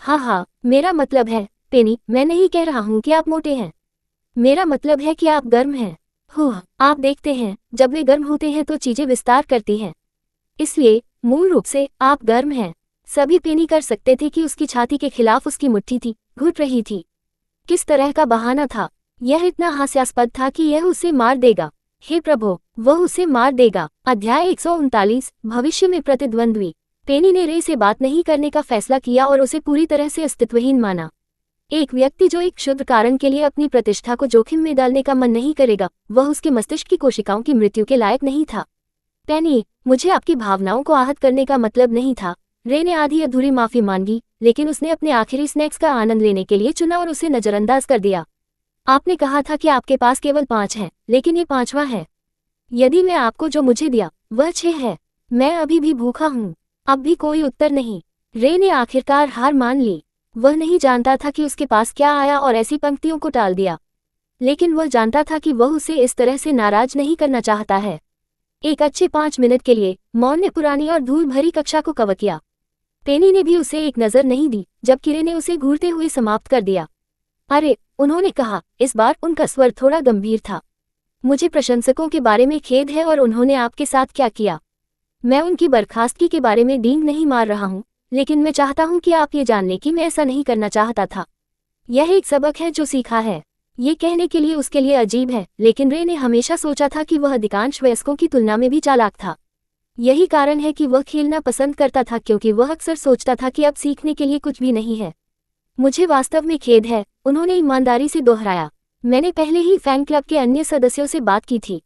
हाँ, मेरा मतलब है, पेनी, मैं नहीं कह रहा हूँ कि आप मोटे हैं। मेरा मतलब है कि आप गर्म हैं। आप देखते हैं, जब वे गर्म होते हैं तो चीजें विस्तार करती हैं। इसलिए मूल रूप से आप गर्म हैं। सभी पेनी कर सकते थे कि उसकी छाती के खिलाफ उसकी मुट्ठी थी, घुट रही थी। किस तरह का बहाना था? यह इतना हास्यास्पद था कि यह उसे मार देगा। हे प्रभु, वह उसे मार देगा। अध्याय 139, भविष्य में प्रतिद्वंद्वी। पेनी ने रे से बात नहीं करने का फैसला किया और उसे पूरी तरह से अस्तित्वहीन माना। एक व्यक्ति जो एक क्षुद्र कारण के लिए अपनी प्रतिष्ठा को जोखिम में डालने का मन नहीं करेगा, वह उसके मस्तिष्क की कोशिकाओं की मृत्यु के लायक नहीं था। पेनी, मुझे आपकी भावनाओं को आहत करने का मतलब नहीं था। रे ने आधी अधूरी माफी मांगी, लेकिन उसने अपने आखिरी स्नैक्स का आनंद लेने के लिए चुना और उसे नजरअंदाज कर दिया। आपने कहा था कि आपके पास केवल 5 हैं, लेकिन ये 5वां है। यदि मैं आपको जो मुझे दिया वह 6 है, मैं अभी भी भूखा हूँ। अब भी कोई उत्तर नहीं। रे ने आखिरकार हार मान ली। वह नहीं जानता था कि उसके पास क्या आया और ऐसी पंक्तियों को टाल दिया, लेकिन वह जानता था कि वह उसे इस तरह से नाराज नहीं करना चाहता है। एक अच्छे 5 मिनट के लिए मौन ने पुरानी और धूल भरी कक्षा को कवर किया। पेनी ने भी उसे एक नजर नहीं दी, जबकि रे ने उसे घूरते हुए समाप्त कर दिया। अरे, उन्होंने कहा। इस बार उनका स्वर थोड़ा गंभीर था। मुझे प्रशंसकों के बारे में खेद है और उन्होंने आपके साथ क्या किया। मैं उनकी बर्खास्तगी के बारे में डींग नहीं मार रहा हूँ, लेकिन मैं चाहता हूँ कि आप ये जान लें कि मैं ऐसा नहीं करना चाहता था। यह एक सबक है जो सीखा है। ये कहने के लिए उसके लिए अजीब है, लेकिन रे ने हमेशा सोचा था कि वह अधिकांश वयस्कों की तुलना में भी चालाक था। यही कारण है कि वह खेलना पसंद करता था, क्योंकि वह अक्सर सोचता था कि अब सीखने के लिए कुछ भी नहीं है। मुझे वास्तव में खेद है, उन्होंने ईमानदारी से दोहराया। मैंने पहले ही फैन क्लब के अन्य सदस्यों से बात की थी।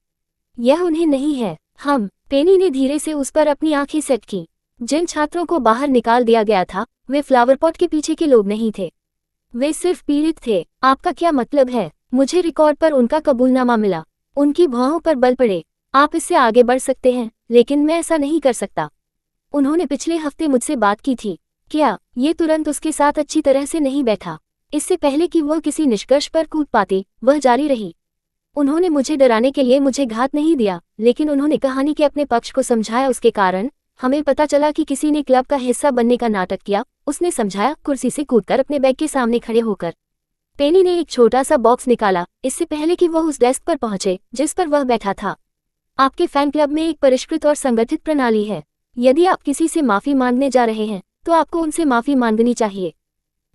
यह उन्हें नहीं है। पेनी ने धीरे से उस पर अपनी आंखें सेट की। जिन छात्रों को बाहर निकाल दिया गया था, वे फ्लावर पॉट के पीछे के लोग नहीं थे। वे सिर्फ पीड़ित थे। आपका क्या मतलब है? मुझे रिकॉर्ड पर उनका कबूलनामा मिला। उनकी भौहों पर बल पड़े। आप इससे आगे बढ़ सकते हैं, लेकिन मैं ऐसा नहीं कर सकता। उन्होंने पिछले हफ्ते मुझसे बात की थी। क्या? ये तुरंत उसके साथ अच्छी तरह से नहीं बैठा। इससे पहले कि वह किसी निष्कर्ष पर कूद पाती, वह जारी रही। उन्होंने मुझे डराने के लिए मुझे घात नहीं दिया, लेकिन उन्होंने कहानी के अपने पक्ष को समझाया। उसके कारण हमें पता चला कि किसी ने क्लब का हिस्सा बनने का नाटक किया। उसने समझाया, कुर्सी से कूदकर अपने बैग के सामने खड़े होकर। पेनी ने एक छोटा सा बॉक्स निकाला, इससे पहले कि वह उस डेस्क पर पहुंचे जिस पर वह बैठा था। आपके फैन क्लब में एक परिष्कृत और संगठित प्रणाली है। यदि आप किसी से माफी मांगने जा रहे हैं, तो आपको उनसे माफी मांगनी चाहिए।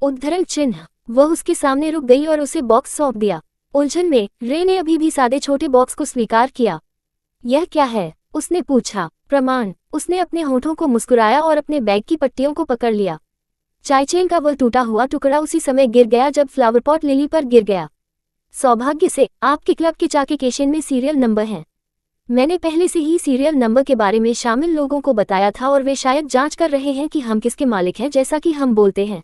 उद्धरण चिन्ह। वह उसके सामने रुक गई और उसे बॉक्स सौंप दिया। उलझन में रे ने अभी भी सादे छोटे बॉक्स को स्वीकार किया। यह क्या है? उसने पूछा। प्रमाण। उसने अपने होठों को मुस्कुराया और अपने बैग की पट्टियों को पकड़ लिया। चायचेन का वह टूटा हुआ टुकड़ा उसी समय गिर गया जब फ्लावर पॉट लिली पर गिर गया। सौभाग्य से आपके क्लब के चाके केशन में सीरियल नंबर हैं। मैंने पहले से ही सीरियल नंबर के बारे में शामिल लोगों को बताया था और वे शायद जांच कर रहे हैं कि हम किसके मालिक हैं, जैसा कि हम बोलते हैं।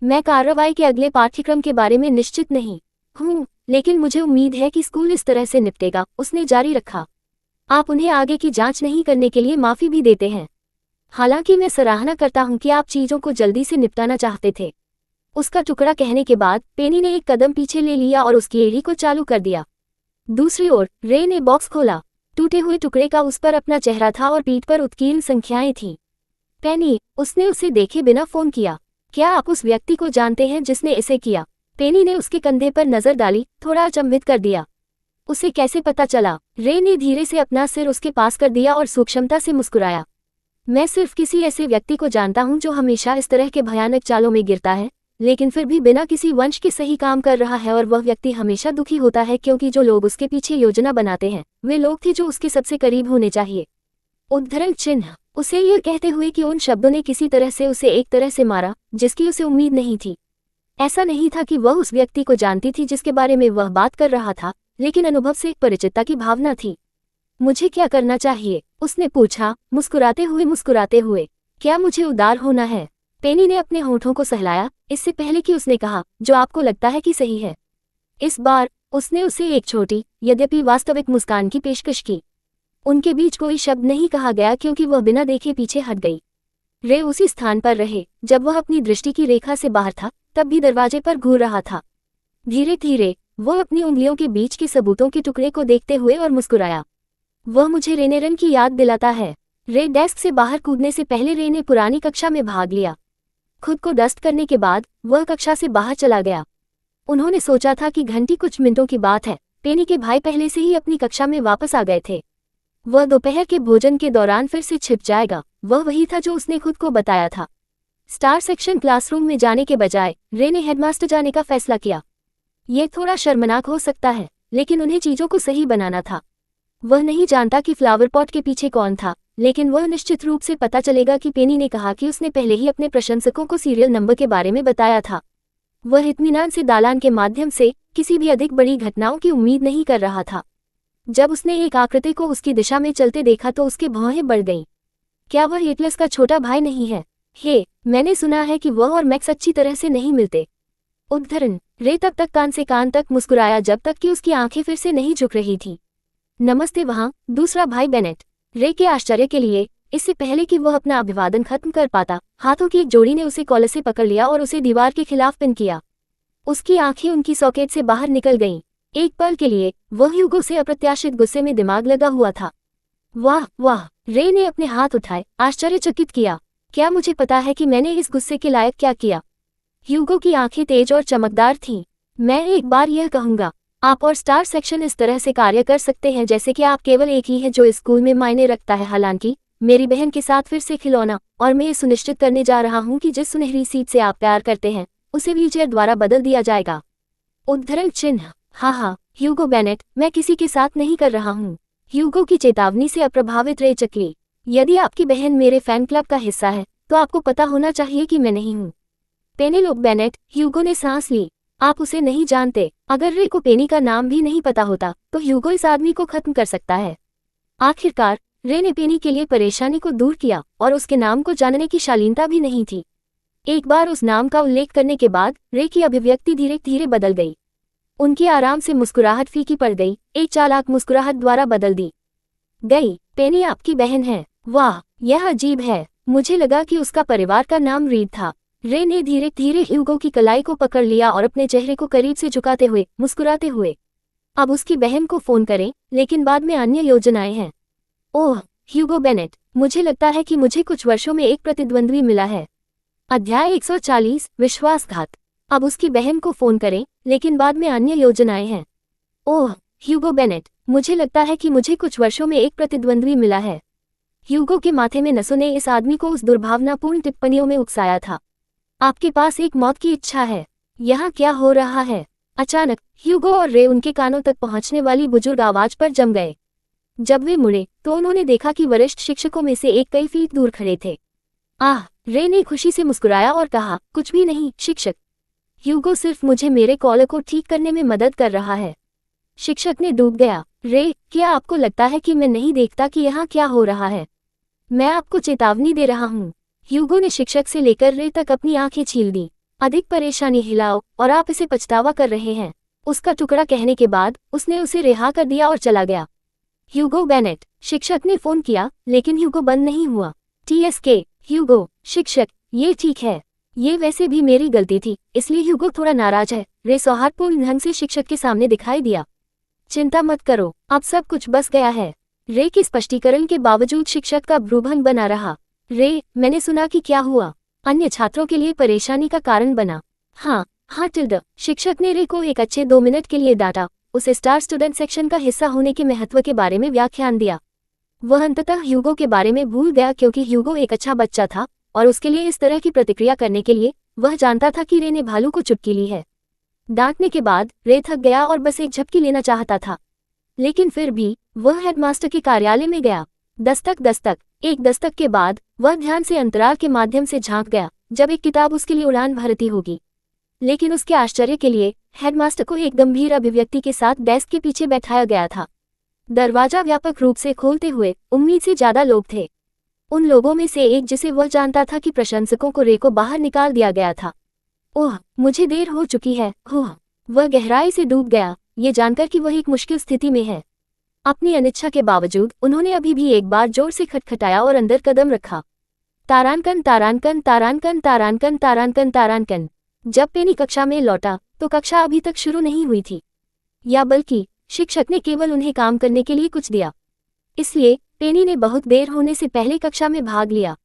मैं कार्रवाई के अगले पाठ्यक्रम के बारे में निश्चित नहीं हूँ, लेकिन मुझे उम्मीद है कि स्कूल इस तरह से निपटेगा, उसने जारी रखा। आप उन्हें आगे की जांच नहीं करने के लिए माफी भी देते हैं। हालांकि मैं सराहना करता हूं कि आप चीजों को जल्दी से निपटाना चाहते थे। उसका टुकड़ा कहने के बाद पेनी ने एक कदम पीछे ले लिया और उसकी एड़ी को चालू कर दिया। दूसरी ओर रे ने बॉक्स खोला। टूटे हुए टुकड़े का उस पर अपना चेहरा था और पीठ पर उत्कीर्ण संख्याएं थीं। पेनी, उसने उसे देखे बिना फोन किया। क्या आप उस व्यक्ति को जानते हैं जिसने इसे किया? पेनी ने उसके कंधे पर नजर डाली, थोड़ा अचंभित कर दिया। उसे कैसे पता चला? रे ने धीरे से अपना सिर उसके पास कर दिया और सूक्ष्मता से मुस्कुराया। मैं सिर्फ किसी ऐसे व्यक्ति को जानता हूं जो हमेशा इस तरह के भयानक चालों में गिरता है, लेकिन फिर भी बिना किसी वंश के सही काम कर रहा है, और वह व्यक्ति हमेशा दुखी होता है क्योंकि जो लोग उसके पीछे योजना बनाते हैं वे लोग थे जो उसके सबसे करीब होने चाहिए। उद्धरण चिन्ह। उसे यह कहते हुए कि उन शब्दों ने किसी तरह से उसे एक तरह से मारा जिसकी उसे उम्मीद नहीं थी। ऐसा नहीं था कि वह उस व्यक्ति को जानती थी जिसके बारे में वह बात कर रहा था, लेकिन अनुभव से एक परिचितता की भावना थी। मुझे क्या करना चाहिए? उसने पूछा, मुस्कुराते हुए। क्या मुझे उदार होना है? पेनी ने अपने होठों को सहलाया, इससे पहले कि उसने कहा, जो आपको लगता है कि सही है। इस बार उसने उसे एक छोटी, यद्यपि वास्तविक मुस्कान की पेशकश की। उनके बीच कोई शब्द नहीं कहा गया क्योंकि वह बिना देखे पीछे हट गई। रे उसी स्थान पर रहे। जब वह अपनी दृष्टि की रेखा से बाहर था, तब भी दरवाजे पर घूर रहा था। धीरे धीरे वह अपनी उंगलियों के बीच के सबूतों के टुकड़े को देखते हुए और मुस्कुराया। वह मुझे रेनेरन की याद दिलाता है। रे डेस्क से बाहर कूदने से पहले रे ने पुरानी कक्षा में भाग लिया। खुद को डस्ट करने के बाद वह कक्षा से बाहर चला गया। उन्होंने सोचा था कि घंटी कुछ मिनटों की बात है। पेनी के भाई पहले से ही अपनी कक्षा में वापस आ गए थे। वह दोपहर के भोजन के दौरान फिर से छिप जाएगा। वह वही था जो उसने खुद को बताया था। स्टार सेक्शन क्लासरूम में जाने के बजाय रे ने हेडमास्टर जाने का फैसला किया। यह थोड़ा शर्मनाक हो सकता है, लेकिन उन्हें चीजों को सही बनाना था। वह नहीं जानता कि फ्लावर पॉट के पीछे कौन था, लेकिन वह निश्चित रूप से पता चलेगा कि पेनी ने कहा कि उसने पहले ही अपने प्रशंसकों को सीरियल नंबर के बारे में बताया था। वह इत्मीनान से दालान के माध्यम से किसी भी अधिक बड़ी घटनाओं की उम्मीद नहीं कर रहा था। जब उसने एक आकृति को उसकी दिशा में चलते देखा तो उसके भौहें बढ़ गईं। क्या वह एटलस का छोटा भाई नहीं है? हे, मैंने सुना है कि वह और मैक्स अच्छी तरह से नहीं मिलते। उद्धरण। रे तब तक कान से कान तक मुस्कुराया जब तक कि उसकी आंखें फिर से नहीं झुक रही थी। नमस्ते वहाँ, दूसरा भाई बेनेट। रे के आश्चर्य के लिए, इससे पहले कि वह अपना अभिवादन खत्म कर पाता, हाथों की एक जोड़ी ने उसे कॉलर से पकड़ लिया और उसे दीवार के खिलाफ पिन किया। उसकी आंखें उनकी सॉकेट से बाहर निकल गईं। एक पल के लिए वह ह्यूगो से अप्रत्याशित गुस्से में दिमाग लगा हुआ था। वाह वाह, रे ने अपने हाथ उठाए, आश्चर्यचकित किया। क्या मुझे पता है कि मैंने इस गुस्से के लायक क्या किया? ह्यूगो की आंखें तेज और चमकदार थीं। मैं एक बार यह कहूंगा, आप और स्टार सेक्शन इस तरह से कार्य कर सकते हैं जैसे कि आप केवल एक ही है जो इस स्कूल में मायने रखता है। हालांकि मेरी बहन के साथ फिर से खिलौना, और मैं ये सुनिश्चित करने जा रहा हूं कि जिस सुनहरी सीट से आप प्यार करते हैं उसे व्हीलचेयर द्वारा बदल दिया जाएगा। उद्धरण चिन्ह। हाँ, ह्यूगो बेनेट, मैं किसी के साथ नहीं कर रहा हूँ। ह्यूगो की चेतावनी से अप्रभावित रे चक्री। यदि आपकी बहन मेरे फैन क्लब का हिस्सा है तो आपको पता होना चाहिए कि मैं नहीं हूँ। पेनेलोप बेनेट, ह्यूगो ने सांस ली। आप उसे नहीं जानते। अगर रे को पेनी का नाम भी नहीं पता होता तो ह्यूगो इस आदमी को खत्म कर सकता है। आखिरकार रे ने पेनी के लिए परेशानी को दूर किया और उसके नाम को जानने की शालीनता भी नहीं थी। एक बार उस नाम का उल्लेख करने के बाद रे की अभिव्यक्ति धीरे धीरे बदल गई। उनकी आराम से मुस्कुराहट फीकी पड़ गई, एक चालाक मुस्कुराहट द्वारा बदल दी गई। पेनी आपकी बहन है? वाह, यह अजीब है। मुझे लगा कि उसका परिवार का नाम रीड था। रे ने धीरे धीरे ह्यूगो की कलाई को पकड़ लिया और अपने चेहरे को करीब से झुकाते हुए मुस्कुराते हुए। अब उसकी बहन को फोन करें, लेकिन बाद में अन्य योजनाएं हैं। ओह ह्यूगो बेनेट, मुझे लगता है कि मुझे कुछ वर्षों में एक प्रतिद्वंद्वी मिला है। अध्याय 140 विश्वासघात। अब उसकी बहन को फोन करें, लेकिन बाद में अन्य योजनाएं हैं। ओह ह्यूगो बेनेट, मुझे लगता है कि मुझे कुछ वर्षों में एक प्रतिद्वंद्वी मिला है। ह्यूगो के माथे में नसों ने इस आदमी को उस दुर्भावनापूर्ण टिप्पणियों में उकसाया था। आपके पास एक मौत की इच्छा है। यहाँ क्या हो रहा है? अचानक ह्यूगो और रे उनके कानों तक पहुंचने वाली बुजुर्ग आवाज पर जम गए। जब वे मुड़े तो उन्होंने देखा कि वरिष्ठ शिक्षकों में से एक कई फीट दूर खड़े थे। आह, रे ने खुशी से मुस्कुराया और कहा, कुछ भी नहीं शिक्षक। ह्यूगो सिर्फ मुझे मेरे कॉलर को ठीक करने में मदद कर रहा है। शिक्षक ने डूब गया। रे, क्या आपको लगता है कि मैं नहीं देखता कि यहाँ क्या हो रहा है? मैं आपको चेतावनी दे रहा हूँ। ह्यूगो ने शिक्षक से लेकर रे तक अपनी आंखें छील दी। अधिक परेशानी हिलाओ और आप इसे पछतावा कर रहे हैं। उसका टुकड़ा कहने के बाद उसने उसे रिहा कर दिया और चला गया। ह्यूगो बेनेट, शिक्षक ने फोन किया, लेकिन ह्यूगो बंद नहीं हुआ। TSK, ह्यूगो, शिक्षक, ये ठीक है। ये वैसे भी मेरी गलती थी, इसलिए ह्यूगो थोड़ा नाराज है। रे सौहार्दपूर्ण ढंग से शिक्षक के सामने दिखाई दिया। चिंता मत करो, अब सब कुछ बस गया है। रे के स्पष्टीकरण के बावजूद शिक्षक का भ्रूभंग बना रहा। रे, मैंने सुना कि क्या हुआ? अन्य छात्रों के लिए परेशानी का कारण बना। हाँ टिल्ड, शिक्षक ने रे को एक अच्छे 2 मिनट के लिए डांटा, उसे स्टार स्टूडेंट सेक्शन का हिस्सा होने के महत्व के बारे में व्याख्यान दिया। वह अंततः ह्यूगो के बारे में भूल गया क्योंकि ह्यूगो एक अच्छा बच्चा था और उसके लिए इस तरह की प्रतिक्रिया करने के लिए वह जानता था कि रे ने भालू को चुटकी ली है। डांटने के बाद रे थक गया और बस एक झपकी लेना चाहता था, लेकिन फिर भी वह हेडमास्टर के कार्यालय में गया। दस्तक दस्तक, एक दस्तक के बाद वह ध्यान से अंतराल के माध्यम से झांक गया जब एक किताब उसके लिए उड़ान भरती होगी। लेकिन उसके आश्चर्य के लिए हेडमास्टर को एक गंभीर अभिव्यक्ति के साथ डेस्क के पीछे बैठाया गया था। दरवाजा व्यापक रूप से खोलते हुए उम्मीद से ज्यादा लोग थे। उन लोगों में से एक जिसे वह जानता था कि प्रशंसकों को रे को बाहर निकाल दिया गया था। ओह, मुझे देर हो चुकी है। वह गहराई से डूब गया, ये जानकर कि वह एक मुश्किल स्थिति में है। अपनी अनिच्छा के बावजूद उन्होंने अभी भी एक बार जोर से खटखटाया और अंदर कदम रखा। तारांकन तारांकन तारांकन तारांकन तारांकन तारांकन। जब पेनी कक्षा में लौटा तो कक्षा अभी तक शुरू नहीं हुई थी, या बल्कि शिक्षक ने केवल उन्हें काम करने के लिए कुछ दिया। इसलिए पेनी ने बहुत देर होने से पहले कक्षा में भाग लिया।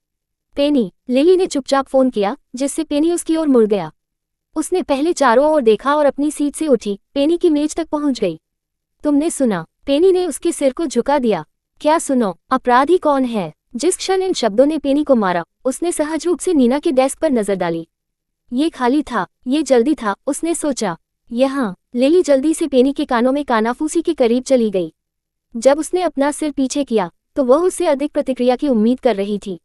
पेनी, लिली ने चुपचाप फोन किया, जिससे पेनी उसकी ओर मुड़ गया। उसने पहले चारों ओर देखा और अपनी सीट से उठी पेनी की मेज तक पहुंच गई। तुमने सुना? पेनी ने उसके सिर को झुका दिया। क्या सुनो? अपराधी कौन है? जिस क्षण इन शब्दों ने पेनी को मारा, उसने सहज रूप से नीना के डेस्क पर नजर डाली। ये खाली था, ये जल्दी था, उसने सोचा। यहाँ लिली जल्दी से पेनी के कानों में कानाफूसी के करीब चली गई। जब उसने अपना सिर पीछे किया तो वह उससे अधिक प्रतिक्रिया की उम्मीद कर रही थी,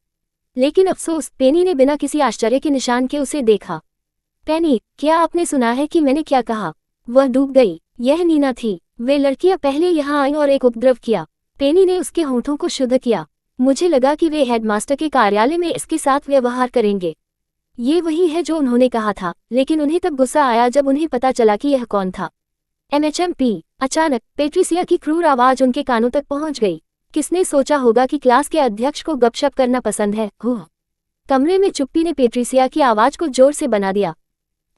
लेकिन अफसोस पेनी ने बिना किसी आश्चर्य के निशान के उसे देखा। पेनी, क्या आपने सुना है कि मैंने क्या कहा? वह डूब गई। यह नीना थी। वे लड़कियां पहले यहाँ आईं और एक उपद्रव किया। पेनी ने उसके होठों को शुद्ध किया। मुझे लगा कि वे हेडमास्टर के कार्यालय में इसके साथ व्यवहार करेंगे। ये वही है जो उन्होंने कहा था, लेकिन उन्हें तब गुस्सा आया जब उन्हें पता चला कि यह कौन था। MHMP। अचानक पेट्रिसिया की क्रूर आवाज उनके कानों तक पहुंच गई। किसने सोचा होगा कि क्लास के अध्यक्ष को गपशप करना पसंद है? कमरे में चुप्पी ने पेट्रिसिया की आवाज को जोर से बना दिया।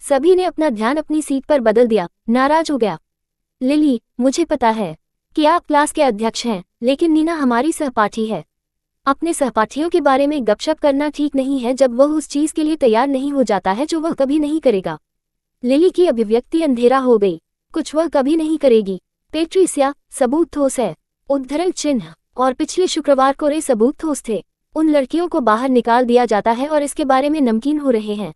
सभी ने अपना ध्यान अपनी सीट पर बदल दिया। नाराज हो गया। लिली, मुझे पता है कि आप क्लास के अध्यक्ष हैं, लेकिन नीना हमारी सहपाठी है। अपने सहपाठियों के बारे में गपशप करना ठीक नहीं है जब वह उस चीज के लिए तैयार नहीं हो जाता है जो वह कभी नहीं करेगा। लिली की अभिव्यक्ति अंधेरा हो गई। कुछ वह कभी नहीं करेगी। पेट्रिसिया, सबूत ठोस है। उद्धरण चिन्ह। और पिछले शुक्रवार को रे सबूत ठोस थे। उन लड़कियों को बाहर निकाल दिया जाता है और इसके बारे में नमकीन हो रहे हैं।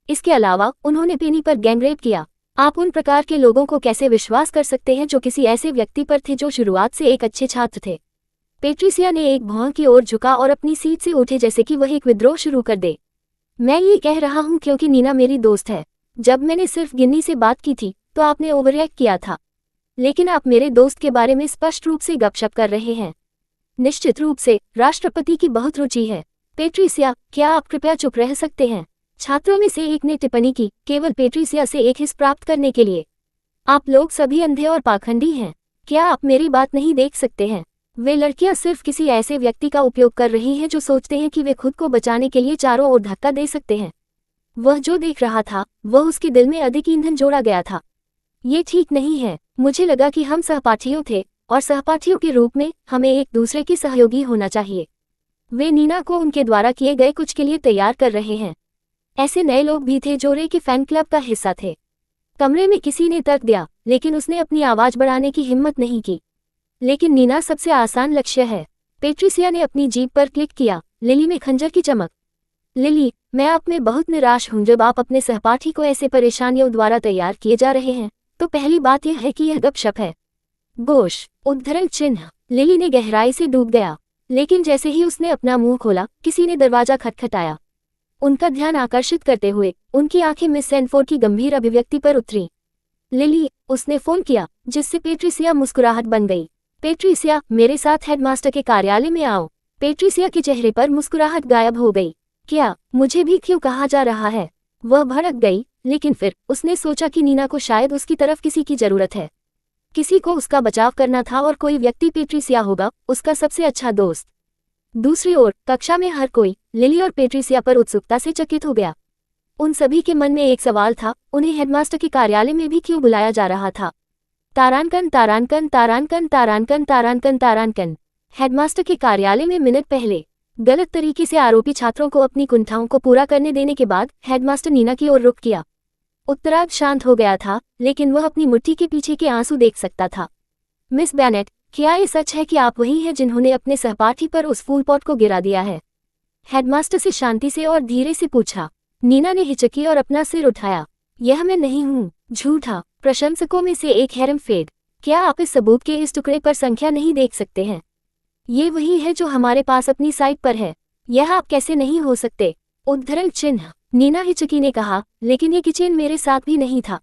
इसके अलावा उन्होंने पेनी पर गैंगरेप किया। आप उन प्रकार के लोगों को कैसे विश्वास कर सकते हैं जो किसी ऐसे व्यक्ति पर थे जो शुरुआत से एक अच्छे छात्र थे? पेट्रिसिया ने एक भौं की ओर झुका और अपनी सीट से उठे जैसे कि वह एक विद्रोह शुरू कर दे। मैं ये कह रहा हूँ क्योंकि नीना मेरी दोस्त है। जब मैंने सिर्फ गिन्नी से बात की थी तो आपने ओवररिएक्ट किया था, लेकिन आप मेरे दोस्त के बारे में स्पष्ट रूप से गपशप कर रहे हैं। निश्चित रूप से राष्ट्रपति की बहुत रुचि है। पेट्रिसिया, क्या आप कृपया चुप रह सकते हैं? छात्रों में से एक ने टिप्पणी की, केवल पेट्रिसिया से एक हिस्स प्राप्त करने के लिए। आप लोग सभी अंधे और पाखंडी हैं। क्या आप मेरी बात नहीं देख सकते हैं? वे लड़कियां सिर्फ किसी ऐसे व्यक्ति का उपयोग कर रही हैं जो सोचते हैं कि वे खुद को बचाने के लिए चारों ओर धक्का दे सकते हैं। वह जो देख रहा था, वह उसके दिल में अधिक ईंधन जोड़ा गया था। ये ठीक नहीं है। मुझे लगा कि हम सहपाठियों थे, और सहपाठियों के रूप में हमें एक दूसरे के सहयोगी होना चाहिए। वे नीना को उनके द्वारा किए गए कुछ के लिए तैयार कर रहे हैं। ऐसे नए लोग भी थे जो रे के फैन क्लब का हिस्सा थे। कमरे में किसी ने तर्क दिया, लेकिन उसने अपनी आवाज बढ़ाने की हिम्मत नहीं की। लेकिन नीना सबसे आसान लक्ष्य है। पेट्रिसिया ने अपनी जीभ पर क्लिक किया, लिली में खंजर की चमक। लिली, मैं आप में बहुत निराश हूं। जब आप अपने सहपाठी को ऐसे परेशानियों द्वारा तैयार किए जा रहे हैं, तो पहली बात यह है कि यह गपशप है। गोश, उद्धरण चिन्ह। लिली ने गहराई से डूब गया, लेकिन जैसे ही उसने अपना मुंह खोला, किसी ने दरवाजा खटखटाया। उनका ध्यान आकर्षित करते हुए उनकी आंखें मिस सैनफोर्ड की गंभीर अभिव्यक्ति पर उतरी। लिली, उसने फोन किया, जिससे पेट्रिसिया मुस्कुराहट बन गई। पेट्रिसिया, मेरे साथ हेडमास्टर के कार्यालय में आओ। पेट्रिसिया के चेहरे पर मुस्कुराहट गायब हो गई। क्या मुझे भी क्यों कहा जा रहा है? वह भड़क गई, लेकिन फिर उसने सोचा कि नीना को शायद उसकी तरफ किसी की जरूरत है। किसी को उसका बचाव करना था, और कोई व्यक्ति पेट्रिसिया होगा, उसका सबसे अच्छा दोस्त। दूसरी ओर कक्षा में हर कोई लिली और पेट्रिसिया पर उत्सुकता से चकित हो गया। उन सभी के मन में एक सवाल था, उन्हें हेडमास्टर के कार्यालय में भी क्यों बुलाया जा रहा था? तारांकन तारांकन तारांकन तारांकन तारांकन तारांकन। हेडमास्टर के कार्यालय में मिनट पहले गलत तरीके से आरोपी छात्रों को अपनी कुंठाओं को पूरा करने देने के बाद हेडमास्टर नीना की ओर रुख किया। उत्तरार्ध शांत हो गया था, लेकिन वह अपनी मुट्ठी के पीछे के आंसू देख सकता था। मिस बेनेट, क्या ये सच है कि आप वही हैं जिन्होंने अपने सहपाठी पर उस फूल पॉट को गिरा दिया है? हेडमास्टर से शांति से और धीरे से पूछा। नीना ने हिचकी और अपना सिर उठाया। यह मैं नहीं हूँ। झूठा। प्रशंसकों में से एक हैरम फेड, क्या आप इस सबूत के इस टुकड़े पर संख्या नहीं देख सकते हैं? ये वही है जो हमारे पास अपनी साइट पर है। यह आप कैसे नहीं हो सकते? उद्धरण चिन्ह। नीना हिचकी ने कहा, लेकिन ये किचेन मेरे साथ भी नहीं था।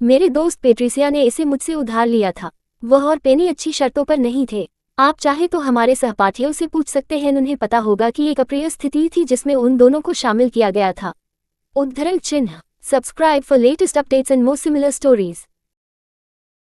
मेरे दोस्त पेट्रिसिया ने इसे मुझसे उधार लिया था। वह और पेनी अच्छी शर्तों पर नहीं थे। आप चाहे तो हमारे सहपाठियों से पूछ सकते हैं, उन्हें पता होगा कि एक अप्रिय स्थिति थी जिसमें उन दोनों को शामिल किया गया था। उद्धरण चिन्ह। Subscribe for latest updates and more similar stories.